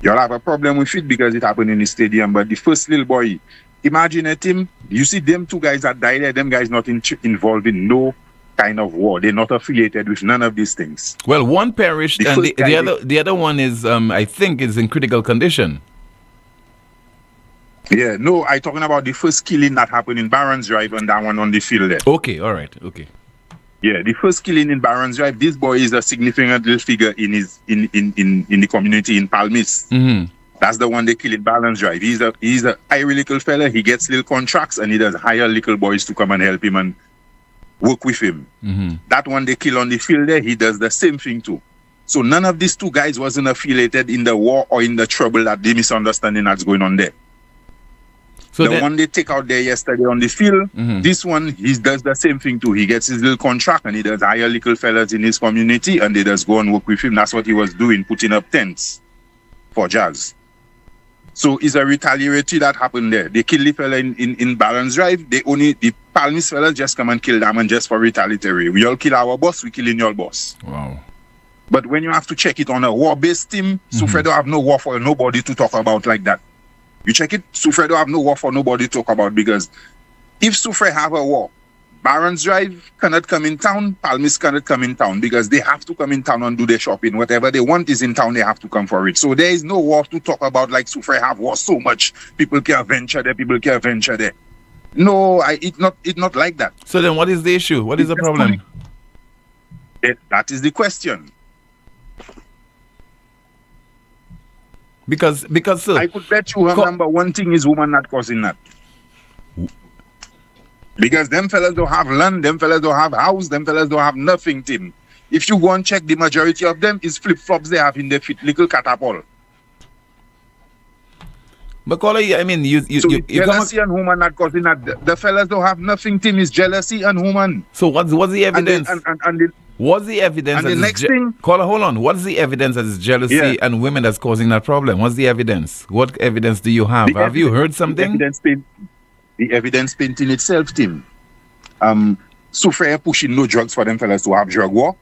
[SPEAKER 1] Y'all have a problem with it because it happened in the stadium. But the first little boy, imagine a team. You see them two guys that died there, them guys not involved in no kind of war. They're not affiliated with none of these things.
[SPEAKER 4] Well, one perished and the other one is, I think, is in critical condition.
[SPEAKER 1] Yeah, no, I'm talking about the first killing that happened in Barron's Drive and that one on the field there.
[SPEAKER 4] Okay, all right, okay.
[SPEAKER 1] Yeah, the first killing in Barron's Drive, this boy is a significant little figure in his in the community in Palmis.
[SPEAKER 4] Mm-hmm.
[SPEAKER 1] That's the one they kill in Barron's Drive. He's a irie little fella. He gets little contracts and he does hire little boys to come and help him and work with him.
[SPEAKER 4] Mm-hmm.
[SPEAKER 1] That one they kill on the field there, he does the same thing too. So none of these two guys wasn't affiliated in the war or in the trouble that the misunderstanding that's going on there. So the one they take out there yesterday on the field, this one, he does the same thing too. He gets his little contract and he does hire little fellas in his community and they just go and work with him. That's what he was doing, putting up tents for jazz. So it's a retaliatory that happened there. They kill the fella in Barron's Drive. The Palmis fellas just come and kill them and just for retaliatory. We all kill our boss, we killing your boss.
[SPEAKER 4] Wow.
[SPEAKER 1] But when you have to check it on a war-based team, Soufriere don't have no war for nobody to talk about like that. You check it, Soufriere don't have no war for nobody to talk about because if Soufriere have a war, Barron's Drive cannot come in town, Palmis cannot come in town because they have to come in town and do their shopping. Whatever they want is in town, they have to come for it. So there is no war to talk about like Soufriere have war so much. People can't venture there, people can't venture there. No, it's not like that.
[SPEAKER 4] So then what is the issue? What is the problem?
[SPEAKER 1] That is the question.
[SPEAKER 4] Because sir,
[SPEAKER 1] I could bet you number one thing is woman not causing that. Because them fellas don't have land, them fellas don't have house, them fellas don't have nothing, Tim. If you go and check, the majority of them is flip-flops they have in their feet, little catapult.
[SPEAKER 4] But caller, I mean, you
[SPEAKER 1] jealousy and woman not causing that. The fellas don't have nothing, Tim. It's jealousy and woman.
[SPEAKER 4] So what's the evidence? What's the evidence?
[SPEAKER 1] And the next thing,
[SPEAKER 4] caller, hold on. What's the evidence that it's jealousy and women that's causing that problem? What's the evidence? What evidence do you have? Have you heard something?
[SPEAKER 1] The evidence painting itself, Tim. Soufriere pushing no drugs for them fellas to have drug war.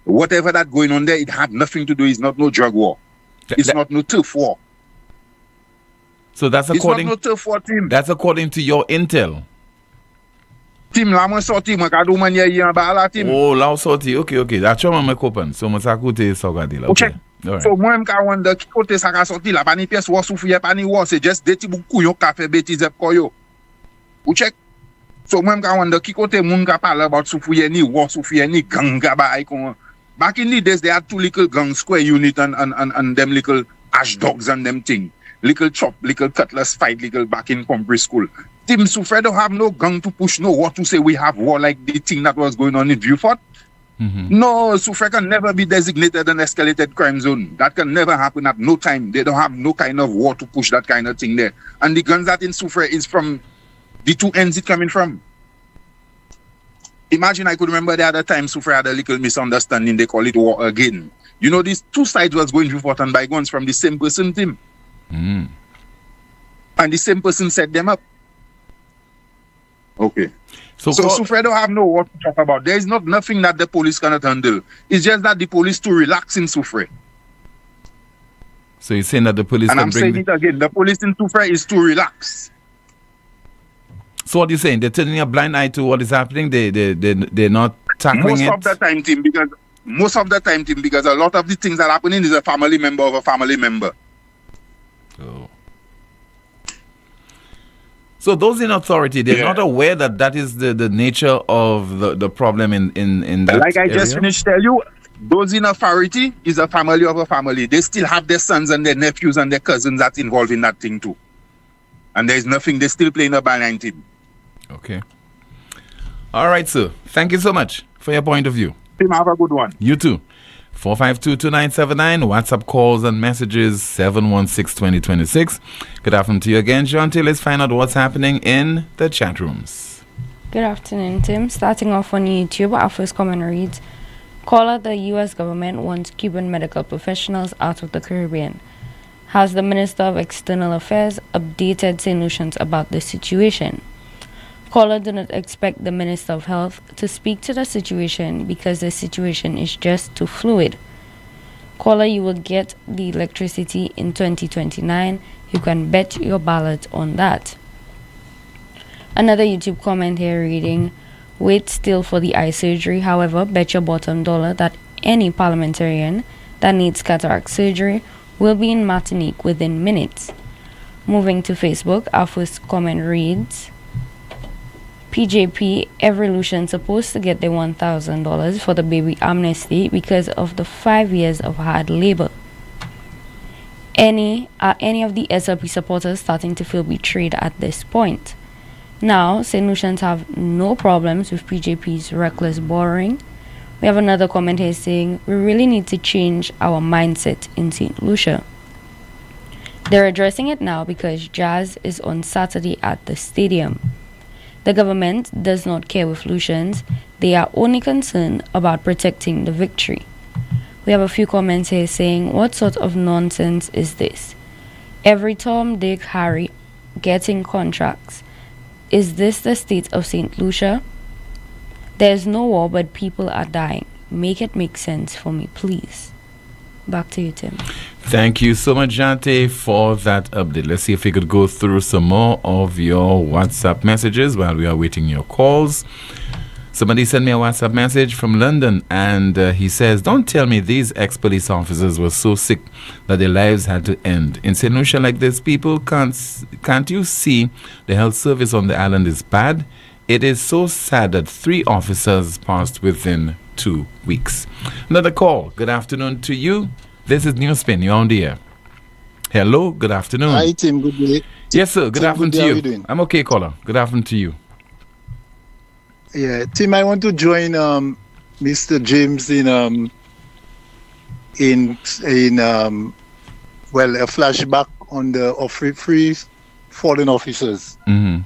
[SPEAKER 1] Whatever that going on there, it had nothing to do. It's not no drug war. It's not no turf war.
[SPEAKER 4] So that's according.
[SPEAKER 1] It's not no turf war, Tim.
[SPEAKER 4] That's according to your intel.
[SPEAKER 1] Tim, la mwen sorti, mwen ka do man ye yon bala, Tim.
[SPEAKER 4] Oh, la sorti. Okay. That's what I'm open. So mwen sa koute sogadi la.
[SPEAKER 1] Okay. So mwen ka wanda ki kote sa ka sorti la, pa ni pièce war Soufriere, pa ni war, c'est just deti bou kouyon ka fe bêtise koyo. Ou check. So mwen ka wanda ki kote moun ka parle about Soufriere ni war Soufriere ni gang ka ba ay kon. Back in the days, they had two little gang square unit and them little ash dogs and them thing. Little chop, little cutlass fight, little back in Compre school. Tim Soufriere don't have no gun to push no war to say we have war like the thing that was going on in Vieux-Fort. No, Soufriere can never be designated an escalated crime zone. That can never happen at no time. They don't have no kind of war to push that kind of thing there. And the guns that in Soufriere is from the two ends it coming from. Imagine I could remember the other time Soufriere had a little misunderstanding. They call it war again. You know, these two sides was going Vieux-Fort and by guns from the same person, Tim. And the same person set them up. Okay. So Soufriere don't have no what to talk about. There is nothing that the police cannot handle. It's just that the police too relax in Soufriere.
[SPEAKER 4] So you're saying that the police
[SPEAKER 1] and
[SPEAKER 4] can
[SPEAKER 1] I'm
[SPEAKER 4] bring...
[SPEAKER 1] saying it again. The police in Soufriere is too relaxed.
[SPEAKER 4] So what are you saying? They're turning a blind eye to what is happening? They're not tackling it?
[SPEAKER 1] Most of the time, Tim, because a lot of the things that are happening is a family member of a family member.
[SPEAKER 4] Oh. So those in authority, they're not aware that that is the nature of the problem in that
[SPEAKER 1] Like I
[SPEAKER 4] area?
[SPEAKER 1] just finished tell you, those in authority is a family of a family. They still have their sons and their nephews and their cousins that's involved in that thing too. And there's nothing, they're still playing a blind team.
[SPEAKER 4] Okay. All right, sir. Thank you so much for your point of view.
[SPEAKER 1] Tim, have a good one.
[SPEAKER 4] You too. 452-2979, WhatsApp calls and messages 716-2026. Good afternoon to you again, Shanti. Let's find out what's happening in the chat rooms.
[SPEAKER 13] Good afternoon, Tim. Starting off on YouTube, our first comment reads, caller, the U.S. government wants Cuban medical professionals out of the Caribbean. Has the Minister of External Affairs updated St. Lucians about this situation? Caller, do not expect the Minister of Health to speak to the situation because the situation is just too fluid. Caller, you will get the electricity in 2029. You can bet your ballot on that. Another YouTube comment here reading, wait still for the eye surgery. However, bet your bottom dollar that any parliamentarian that needs cataract surgery will be in Martinique within minutes. Moving to Facebook, our first comment reads, PJP, every Lucian supposed to get their $1,000 for the baby amnesty because of the 5 years of hard labor. Are any of the SLP supporters starting to feel betrayed at this point? Now, St. Lucians have no problems with PJP's reckless borrowing. We have another comment here saying, we really need to change our mindset in St. Lucia. They're addressing it now because Jazz is on Saturday at the stadium. The government does not care with Lucians. They are only concerned about protecting the victory. We have a few comments here saying, what sort of nonsense is this? Every Tom, Dick, Harry getting contracts. Is this the state of St. Lucia? There's no war, but people are dying. Make it make sense for me, please. Back to you, Tim.
[SPEAKER 4] Thank you so much, Jante, for that update. Let's see if we could go through some more of your WhatsApp messages while we are waiting your calls. Somebody sent me a WhatsApp message from London, and he says, don't tell me these ex-police officers were so sick that their lives had to end. In St. Lucia like this, people can't you see the health service on the island is bad? It is so sad that 3 officers passed within 2 weeks. Another call. Good afternoon to you. This is Newspin. You're on the air. Hello. Good afternoon.
[SPEAKER 2] Hi, Tim. Good day.
[SPEAKER 4] Yes, sir. Good afternoon to you.
[SPEAKER 2] How are you doing?
[SPEAKER 4] I'm okay, caller. Good afternoon to you.
[SPEAKER 2] Yeah, Tim. I want to join Mr. James in a flashback on the free fallen officers.
[SPEAKER 4] Mm-hmm.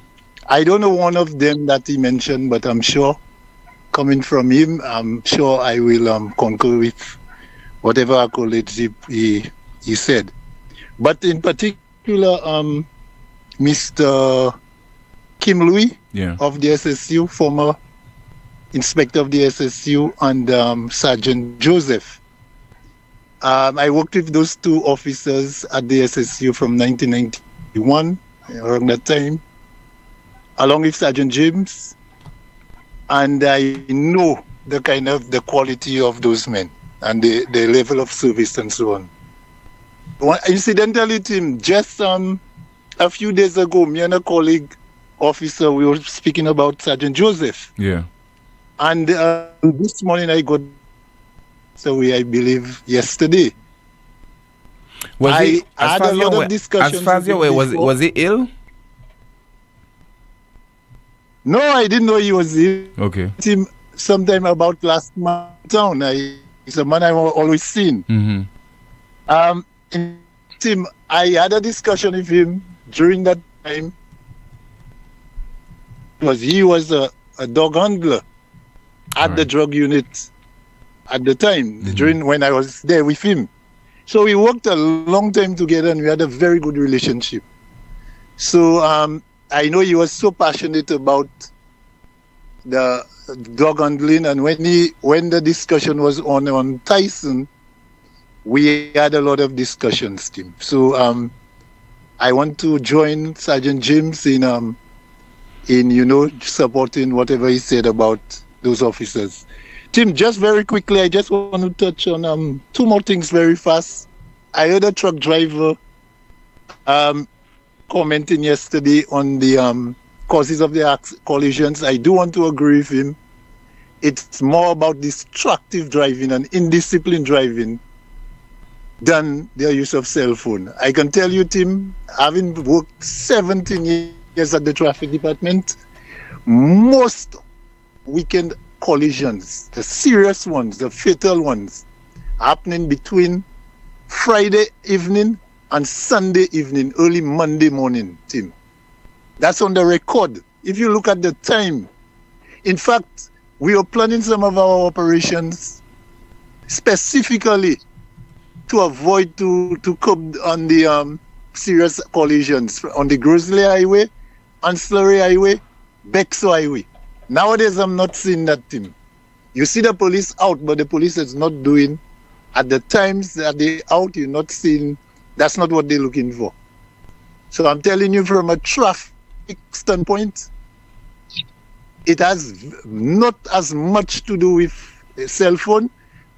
[SPEAKER 2] I don't know one of them that he mentioned, but I'm sure, coming from him, I'm sure I will concur with whatever accolades he said. But in particular, Mr. Kim Louis of the SSU, former inspector of the SSU, and Sergeant Joseph. I worked with those 2 officers at the SSU from 1991, around that time, along with Sergeant James, and I know the quality of those men and the level of service and so on. Incidentally, Tim, just a few days ago, me and a colleague officer, we were speaking about Sergeant Joseph.
[SPEAKER 4] Yeah.
[SPEAKER 2] And this morning I got I believe yesterday.
[SPEAKER 4] Was he,
[SPEAKER 2] I had a lot of discussions.
[SPEAKER 4] As far as you're aware, was he ill?
[SPEAKER 2] No, I didn't know he was here.
[SPEAKER 4] Okay.
[SPEAKER 2] Him sometime about last month town. He's a man I've always seen.
[SPEAKER 4] Mm-hmm.
[SPEAKER 2] Tim, I had a discussion with him during that time because he was a dog handler at the drug unit at the time, during when I was there with him. So we worked a long time together and we had a very good relationship. So I know he was so passionate about the dog handling, and when the discussion was on Tyson, we had a lot of discussions, Tim. So I want to join Sergeant James in supporting whatever he said about those officers. Tim, just very quickly, I just want to touch on two more things very fast. I heard a truck driver commenting yesterday on the causes of the collisions. I do want to agree with him. It's more about destructive driving and indisciplined driving than their use of cell phone. I can tell you, Tim, having worked 17 years at the traffic department, most weekend collisions, the serious ones, the fatal ones, happening between Friday evening and Sunday evening, early Monday morning, Tim. That's on the record. If you look at the time, in fact, we are planning some of our operations specifically to avoid to curb on the serious collisions on the Grizzly Highway, Ancillary Highway, Bexo Highway. Nowadays, I'm not seeing that, Tim. You see the police out, but the police is not doing. At the times that they out, you're not seeing. That's not what they're looking for. So I'm telling you, from a traffic standpoint, it has not as much to do with a cell phone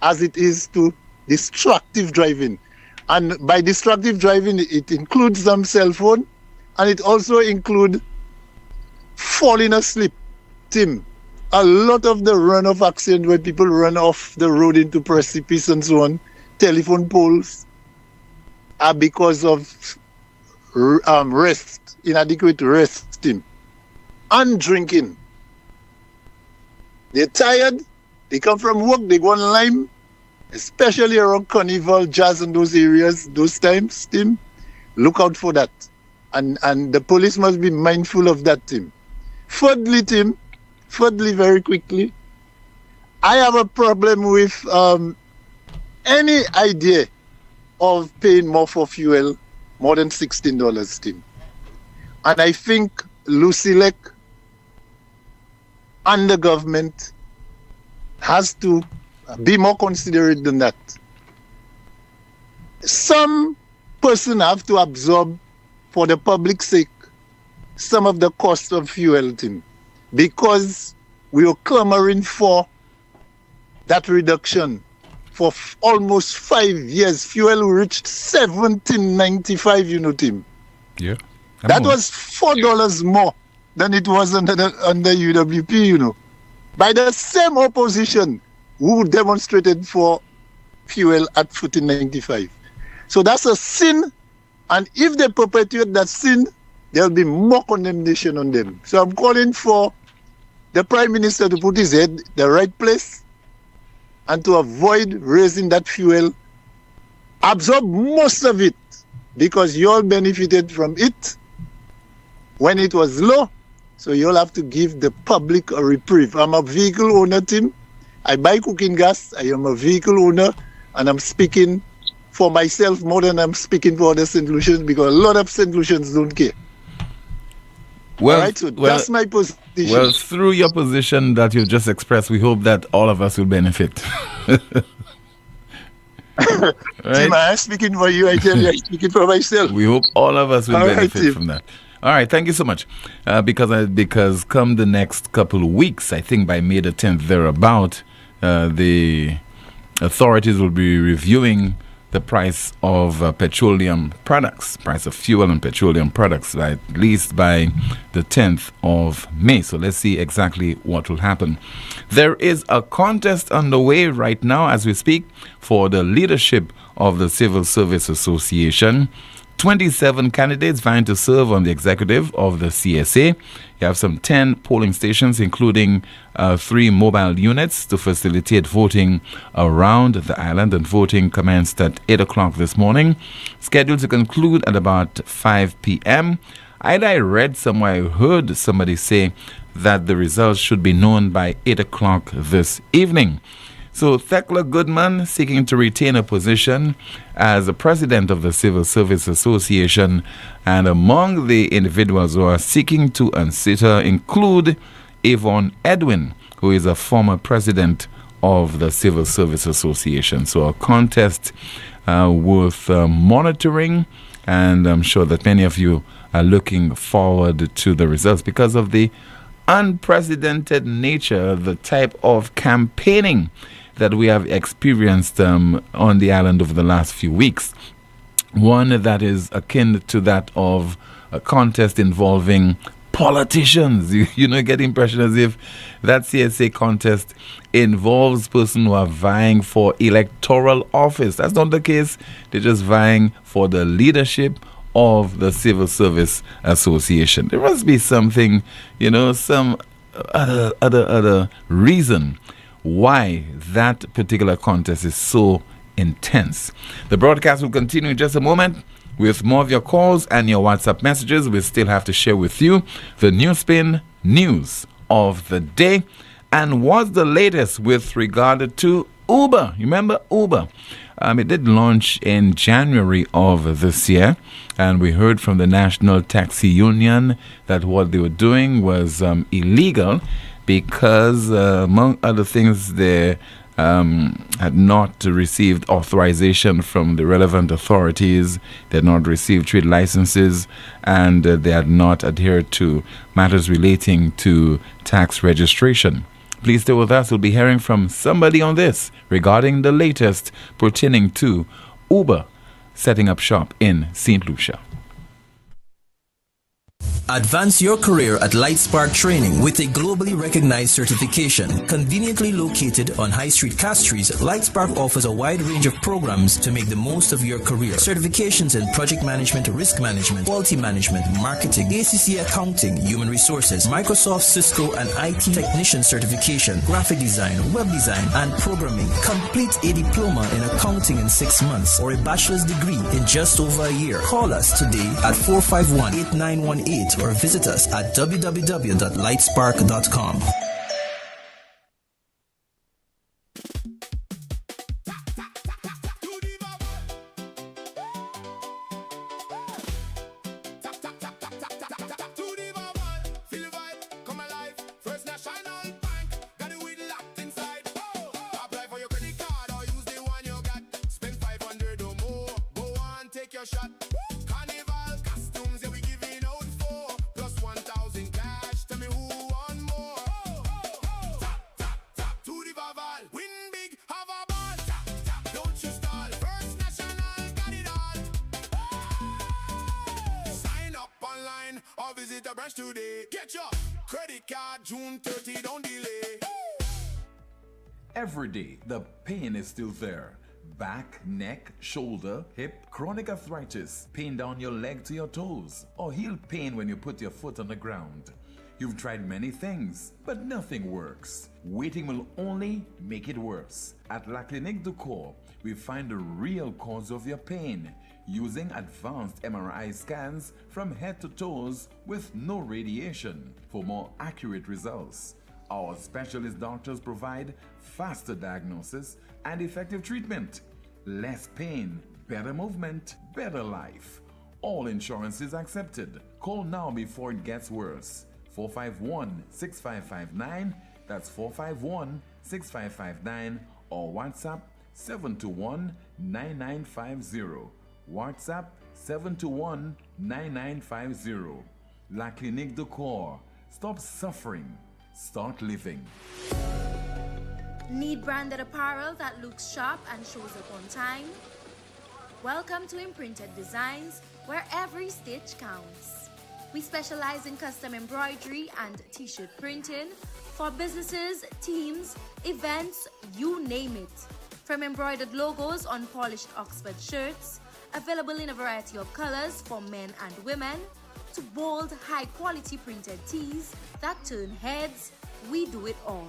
[SPEAKER 2] as it is to destructive driving. And by destructive driving, it includes some cell phone, and it also includes falling asleep. Tim, a lot of the run-off accidents where people run off the road into precipice and so on, telephone poles, are because of rest, inadequate rest, Tim, and drinking. They're tired, they come from work, they go online, especially around Carnival, Jazz, and those areas, those times, Tim. Look out for that. And the police must be mindful of that, Tim. Thirdly, Tim, very quickly, I have a problem with any idea of paying more for fuel, more than $16, Tim. And I think Lucilec and the government has to be more considerate than that. Some person have to absorb, for the public's sake, some of the cost of fuel, Tim, because we are clamoring for that reduction. For almost 5 years, fuel reached $17.95, Tim.
[SPEAKER 4] Yeah.
[SPEAKER 2] That was $4 more than it was under UWP, by the same opposition who demonstrated for fuel at $14.95. So that's a sin, and if they perpetuate that sin, there'll be more condemnation on them. So I'm calling for the Prime Minister to put his head in the right place and to avoid raising that fuel, absorb most of it, because you all benefited from it when it was low. So you'll have to give the public a reprieve. I'm a vehicle owner, Tim. I buy cooking gas. I am a vehicle owner, and I'm speaking for myself more than I'm speaking for other St. Lucians, because a lot of St. Lucians don't care.
[SPEAKER 4] Well,
[SPEAKER 2] right, so that's my position.
[SPEAKER 4] Well, through your position that you just expressed, we hope that all of us will benefit.
[SPEAKER 2] Right? Tim, I'm speaking for you. I tell you, I'm speaking for myself.
[SPEAKER 4] We hope all of us will benefit from that. All right, thank you so much. Because come the next couple of weeks, I think by May the 10th thereabout, the authorities will be reviewing the price of petroleum products, price of fuel and petroleum products, at least by the 10th of May. So let's see exactly what will happen. There is a contest underway right now as we speak for the leadership of the Civil Service Association. 27 candidates vying to serve on the executive of the CSA. You have some 10 polling stations, including 3 mobile units to facilitate voting around the island, and voting commenced at 8 o'clock this morning, scheduled to conclude at about 5 p.m. I read somewhere, I heard somebody say that the results should be known by 8 o'clock this evening. So Thekla Goodman, seeking to retain a position as the president of the Civil Service Association, and among the individuals who are seeking to unseat her include Yvonne Edwin, who is a former president of the Civil Service Association. So a contest worth monitoring, and I'm sure that many of you are looking forward to the results because of the unprecedented nature, the type of campaigning that we have experienced on the island over the last few weeks. One that is akin to that of a contest involving politicians. You know, get the impression as if that CSA contest involves persons who are vying for electoral office. That's not the case. They're just vying for the leadership of the Civil Service Association. There must be something, you know, some other reason why that particular contest is so intense. The broadcast will continue in just a moment with more of your calls and your WhatsApp messages. We still have to share with you the Newspin news of the day and what's the latest with regard to Uber. You remember Uber? It did launch in January of this year, and we heard from the National Taxi Union that what they were doing was illegal because, among other things, they had not received authorization from the relevant authorities, they had not received trade licenses, and they had not adhered to matters relating to tax registration. Please stay with us. We'll be hearing from somebody on this regarding the latest pertaining to Uber setting up shop in St. Lucia.
[SPEAKER 15] Advance your career at Lightspark Training with a globally recognized certification. Conveniently located on High Street, Castries, Lightspark offers a wide range of programs to make the most of your career. Certifications in project management, risk management, quality management, marketing, ACC accounting, human resources, Microsoft, Cisco, and IT technician certification, graphic design, web design, and programming. Complete a diploma in accounting in 6 months or a bachelor's degree in just over a year. Call us today at 451-8918 or visit us at www.lightspark.com.
[SPEAKER 4] Every day, the pain is still there. Back, neck, shoulder, hip, chronic arthritis, pain down your leg to your toes, or heel pain when you put your foot on the ground. You've tried many things, but nothing works. Waiting will only make it worse. At La Clinique du Corps, we find the real cause of your pain using advanced MRI scans from head to toes with no radiation for more accurate results. Our specialist doctors provide faster diagnosis and effective treatment. Less pain, better movement, better life. All insurances accepted. Call now before it gets worse. 451-6559, that's 451-6559, or WhatsApp 721-9950. WhatsApp 721-9950. La Clinique du Corps. Stop suffering. Start living.
[SPEAKER 3] Need branded apparel that looks sharp and shows up on time? Welcome to Imprinted Designs, where every stitch counts. We specialize in custom embroidery and t-shirt printing for businesses, teams, events, you name it. From embroidered logos on polished Oxford shirts, Available in a variety of colors for men and women, to bold, high-quality printed tees that turn heads, we do it all.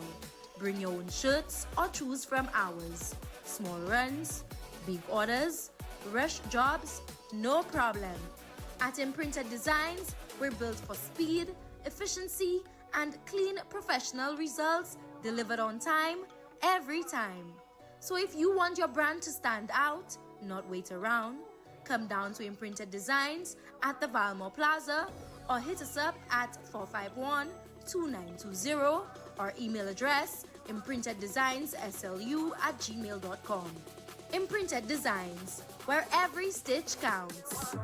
[SPEAKER 3] Bring your own shirts or choose from ours. Small runs, big orders, rush jobs, no problem. At Imprinted Designs, we're built for speed, efficiency, and clean professional results delivered on time, every time. So if you want your brand to stand out, not wait around, come down to Imprinted Designs at the Valmore Plaza or hit us up at 451-2920 or email address imprinteddesignsSLU@gmail.com. Imprinted Designs, where every stitch counts.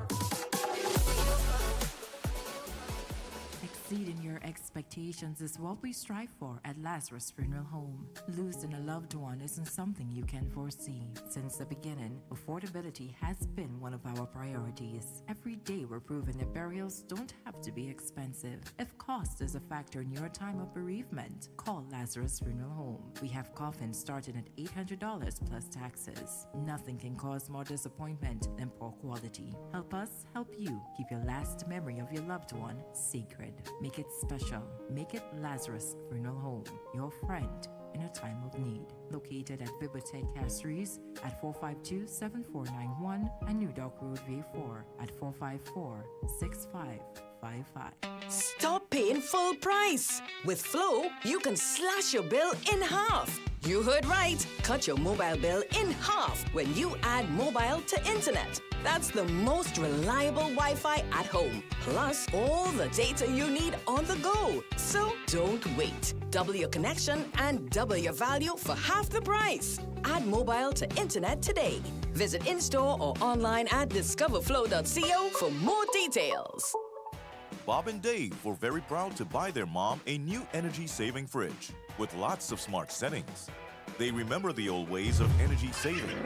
[SPEAKER 5] Exceeding your expectations is what we strive for at Lazarus Funeral Home. Losing a loved one isn't something you can foresee. Since the beginning, affordability has been one of our priorities. Every day we're proving that burials don't have to be expensive. If cost is a factor in your time of bereavement, call Lazarus Funeral Home. We have coffins starting at $800 plus taxes. Nothing can cause more disappointment than poor quality. Help us help you keep your last memory of your loved one sacred. Make it special. Make it Lazarus Funeral Home, your friend in a time of need. Located at Bibliotheque Castries at 452-7491 and New Dock Road V4 at 454-6555.
[SPEAKER 6] Stop paying full price. With Flow, you can slash your bill in half. You heard right. Cut your mobile bill in half when you add mobile to internet. That's the most reliable Wi-Fi at home. Plus, all the data you need on the go. So don't wait. Double your connection and double your value for half the price. Add mobile to internet today. Visit in-store or online at discoverflow.co for more details.
[SPEAKER 7] Bob and Dave were very proud to buy their mom a new energy-saving fridge with lots of smart settings. They remember the old ways of energy saving.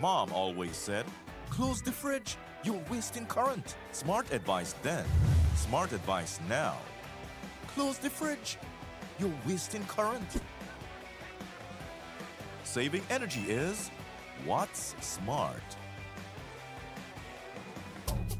[SPEAKER 7] Mom always said, "Close the fridge, you're wasting current." Smart advice then, smart advice now. Close the fridge, you're wasting current. Saving energy is what's smart.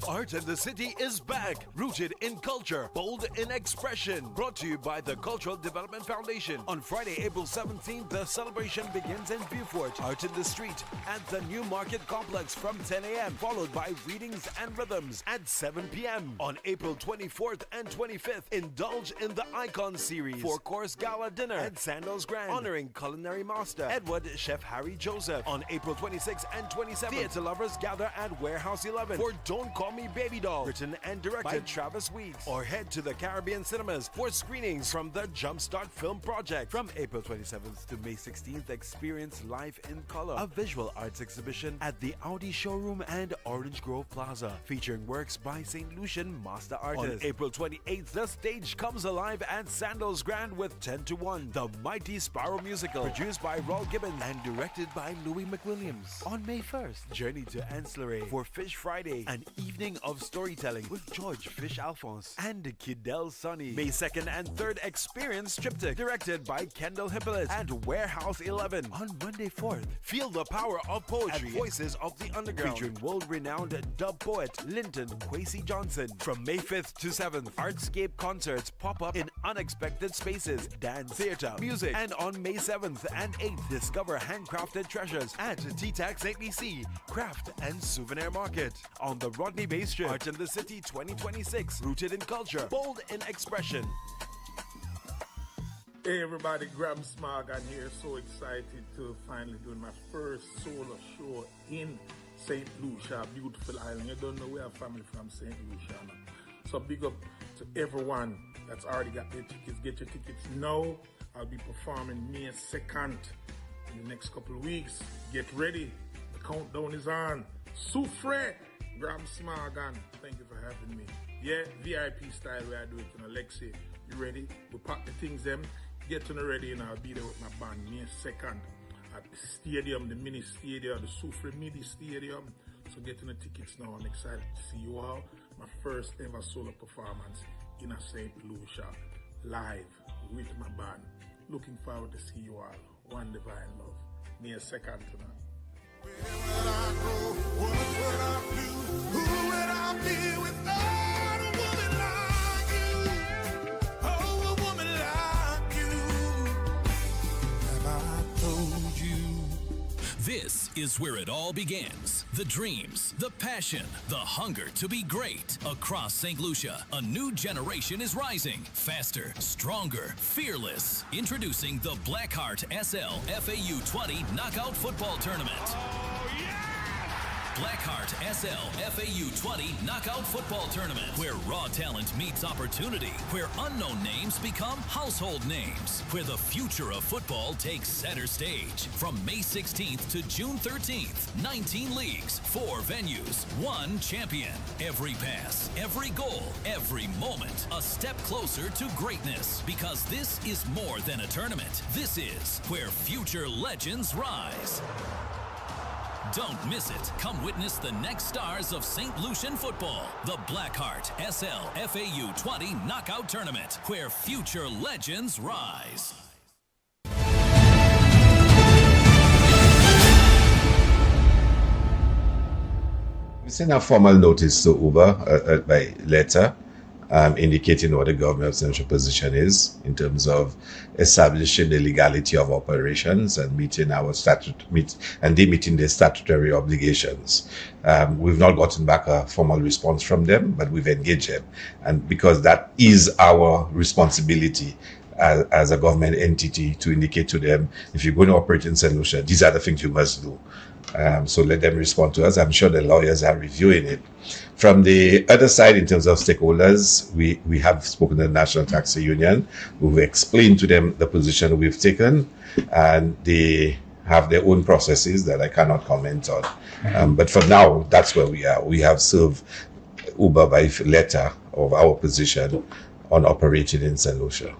[SPEAKER 8] Art in the City is back, rooted in culture, bold in expression. Brought to you by the Cultural Development Foundation. On Friday, April 17th, the celebration begins in Beaufort. Art in the Street at the New Market Complex from 10 a.m., followed by readings and rhythms at 7 p.m. On April 24th and 25th, indulge in the Icon Series 4-course gala dinner at Sandals Grand, honoring culinary master Edward Chef Harry Joseph. On April 26th and 27th, theater lovers gather at Warehouse 11 for Don't Call Me Baby Doll, written and directed by Travis Weeks. Or head to the Caribbean Cinemas for screenings from the Jumpstart Film Project. From April 27th to May 16th, experience Life in Color, a visual arts exhibition at the Audi Showroom and Orange Grove Plaza, featuring works by St. Lucian master artists. On April 28th, the stage comes alive at Sandals Grand with 10 to 1, the Mighty Sparrow musical, produced by Raul Gibbons and directed by Louis McWilliams. On May 1st, journey to Ancillary for Fish Friday, an evening of storytelling with George Fish Alphonse and Kidel Sonny. May 2nd and 3rd, experience Triptych, directed by Kendall Hippolyte at Warehouse 11. On Monday 4th, feel the power of poetry at Voices of the Underground, featuring world-renowned dub poet Linton Kwesi Johnson. From May 5th to 7th, Artscape concerts pop up in unexpected spaces, dance, theater, music. And on May 7th and 8th, discover handcrafted treasures at T-Tax ABC, Craft and Souvenir Market. On the Rodney Bay Strip, Art in the City 2026, rooted in culture, bold in expression.
[SPEAKER 9] Hey everybody, Graham Smargan here. So excited to finally do my first solo show in St. Lucia, beautiful island. You don't know we have family from St. Lucia now. So big up to everyone that's already got their tickets. Get your tickets now. I'll be performing May 2nd in the next couple of weeks. Get ready. The countdown is on. Soufriere, Graham Smargan. Thank you for having me. Yeah, VIP style where I do it. Lexi, you ready? We pack the things them. Get to the ready and I'll be there with my band May 2nd at the stadium, the mini stadium, the Soufriere mini stadium. So get in the tickets now. I'm excited to see you all. My first ever solo performance in a St. Lucia, live with my band. Looking forward to see you all. One divine love. near second to that.
[SPEAKER 10] This is where it all begins. The dreams, the passion, the hunger to be great. Across St. Lucia, a new generation is rising. Faster, stronger, fearless. Introducing the Blackheart SL FAU 20 Knockout Football Tournament. Blackheart SL FAU 20 Knockout Football Tournament, where raw talent meets opportunity, where unknown names become household names, where the future of football takes center stage. From May 16th to June 13th, 19 leagues, 4 venues, 1 champion. Every pass, every goal, every moment, a step closer to greatness. Because this is more than a tournament. This is where future legends rise. Don't miss it. Come witness the next stars of St. Lucian football. The Blackheart SL FAU 20 Knockout Tournament, where future legends rise.
[SPEAKER 11] We sent a formal notice to Uber by letter indicating what the government of central position is in terms of establishing the legality of operations and meeting their statutory obligations. We've not gotten back a formal response from them, but we've engaged them, and because that is our responsibility as a government entity to indicate to them, if you're going to operate in St. Lucia, these are the things you must do. So let them respond to us. I'm sure the lawyers are reviewing it. From the other side, in terms of stakeholders, we have spoken to the National Taxi Union. We've explained to them the position we've taken, and they have their own processes that I cannot comment on. But for now, that's where we are. We have served Uber by letter of our position on operating in St. Lucia.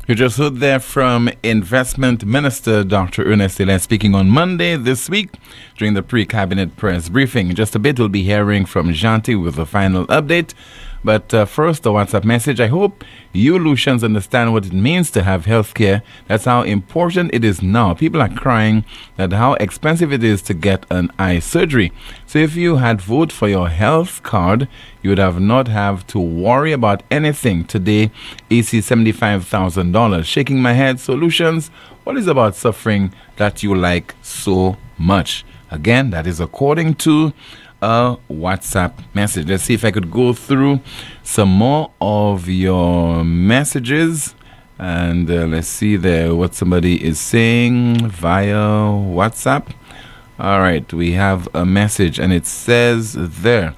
[SPEAKER 4] You just heard there from Investment Minister Dr. Ernest Hilaire speaking on Monday this week during the pre-cabinet press briefing. In just a bit, we'll be hearing from Janti with the final update. But first, a WhatsApp message. I hope you Lucians understand what it means to have health care. That's how important it is now. People are crying that how expensive it is to get an eye surgery. So if you had voted for your health card, you would have not have to worry about anything. Today, AC $75,000. Shaking my head. Solutions. What is about suffering that you like so much? Again, that is according to a WhatsApp message. Let's see if I could go through some more of your messages, and let's see there what somebody is saying via WhatsApp. All right, we have a message, and it says there,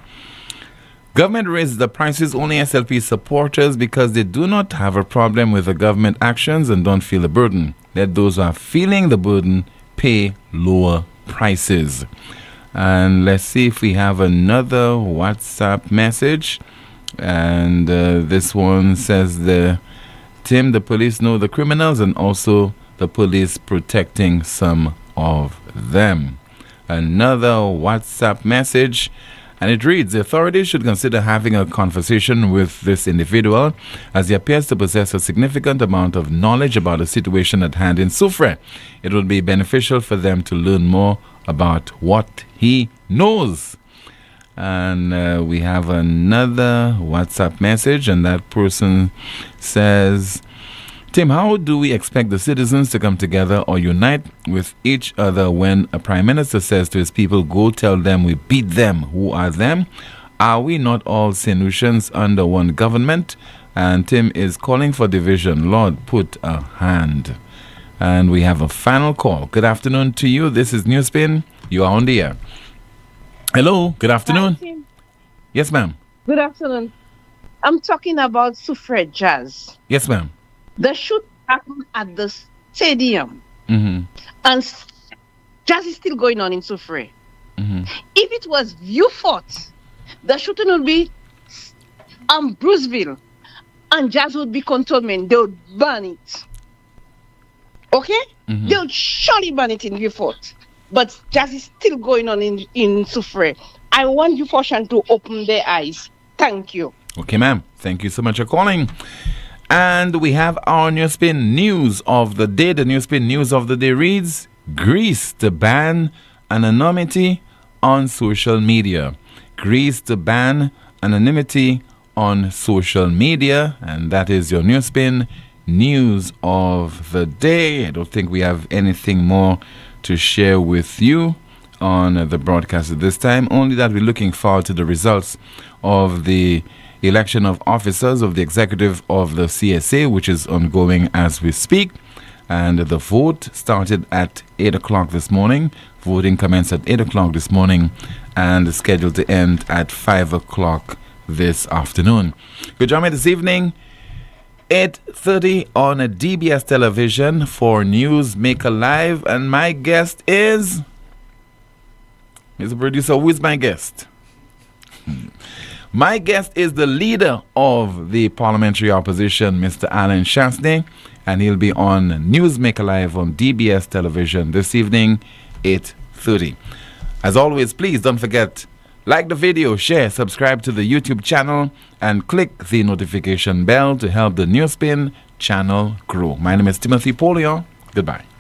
[SPEAKER 4] government raises the prices, only SLP supporters, because they do not have a problem with the government actions and don't feel the burden. Let those who are feeling the burden pay lower prices. And let's see if we have another WhatsApp message. And this one says, Tim, the police know the criminals and also the police protecting some of them. Another WhatsApp message. And it reads, the authorities should consider having a conversation with this individual as he appears to possess a significant amount of knowledge about the situation at hand in Soufriere. It would be beneficial for them to learn more about what he knows. And we have another WhatsApp message, and that person says, Tim, how do we expect the citizens to come together or unite with each other when a prime minister says to his people, go tell them we beat them? Who are them? Are we not all St. Lucians under one government? And Tim is calling for division. Lord, put a hand. And we have a final call. Good afternoon to you. This is Newspin. You are on the air. Hello. Good afternoon.
[SPEAKER 12] Hi, Tim.
[SPEAKER 4] Yes, ma'am.
[SPEAKER 12] Good afternoon. I'm talking about Soufriere Jazz.
[SPEAKER 4] Yes, ma'am.
[SPEAKER 12] The shoot happened at the stadium.
[SPEAKER 4] Mm-hmm.
[SPEAKER 12] And Jazz is still going on in Soufriere.
[SPEAKER 4] Mm-hmm.
[SPEAKER 12] If it was Vieux-Fort, the shooting would be Bruceville. And Jazz would be cantonment. They would burn it. Okay?
[SPEAKER 4] Mm-hmm.
[SPEAKER 12] They would surely burn it in Vieux-Fort. But Jazz is still going on in Soufriere. I want Vieux-Fortians to open their eyes. Thank you.
[SPEAKER 4] Okay, ma'am. Thank you so much for calling. And we have our Newspin news of the day. The Newspin news of the day reads, Greece to ban anonymity on social media. Greece to ban anonymity on social media. And that is your Newspin news of the day. I don't think we have anything more to share with you on the broadcast at this time. Only that we're looking forward to the results of the election of officers of the executive of the CSA, which is ongoing as we speak. And the vote started at 8 o'clock this morning. Voting commenced at 8 o'clock this morning and is scheduled to end at 5 o'clock this afternoon. Good job this evening. 8:30 on a DBS television for Newsmaker Live. And my guest is... Mr. Producer, who is my guest? My guest is the leader of the parliamentary opposition, Mr. Alan Chasney, and he'll be on Newsmaker Live on DBS television this evening, 8:30. As always, please don't forget, like the video, share, subscribe to the YouTube channel, and click the notification bell to help the Newspin channel grow. My name is Timothy Poleon. Goodbye.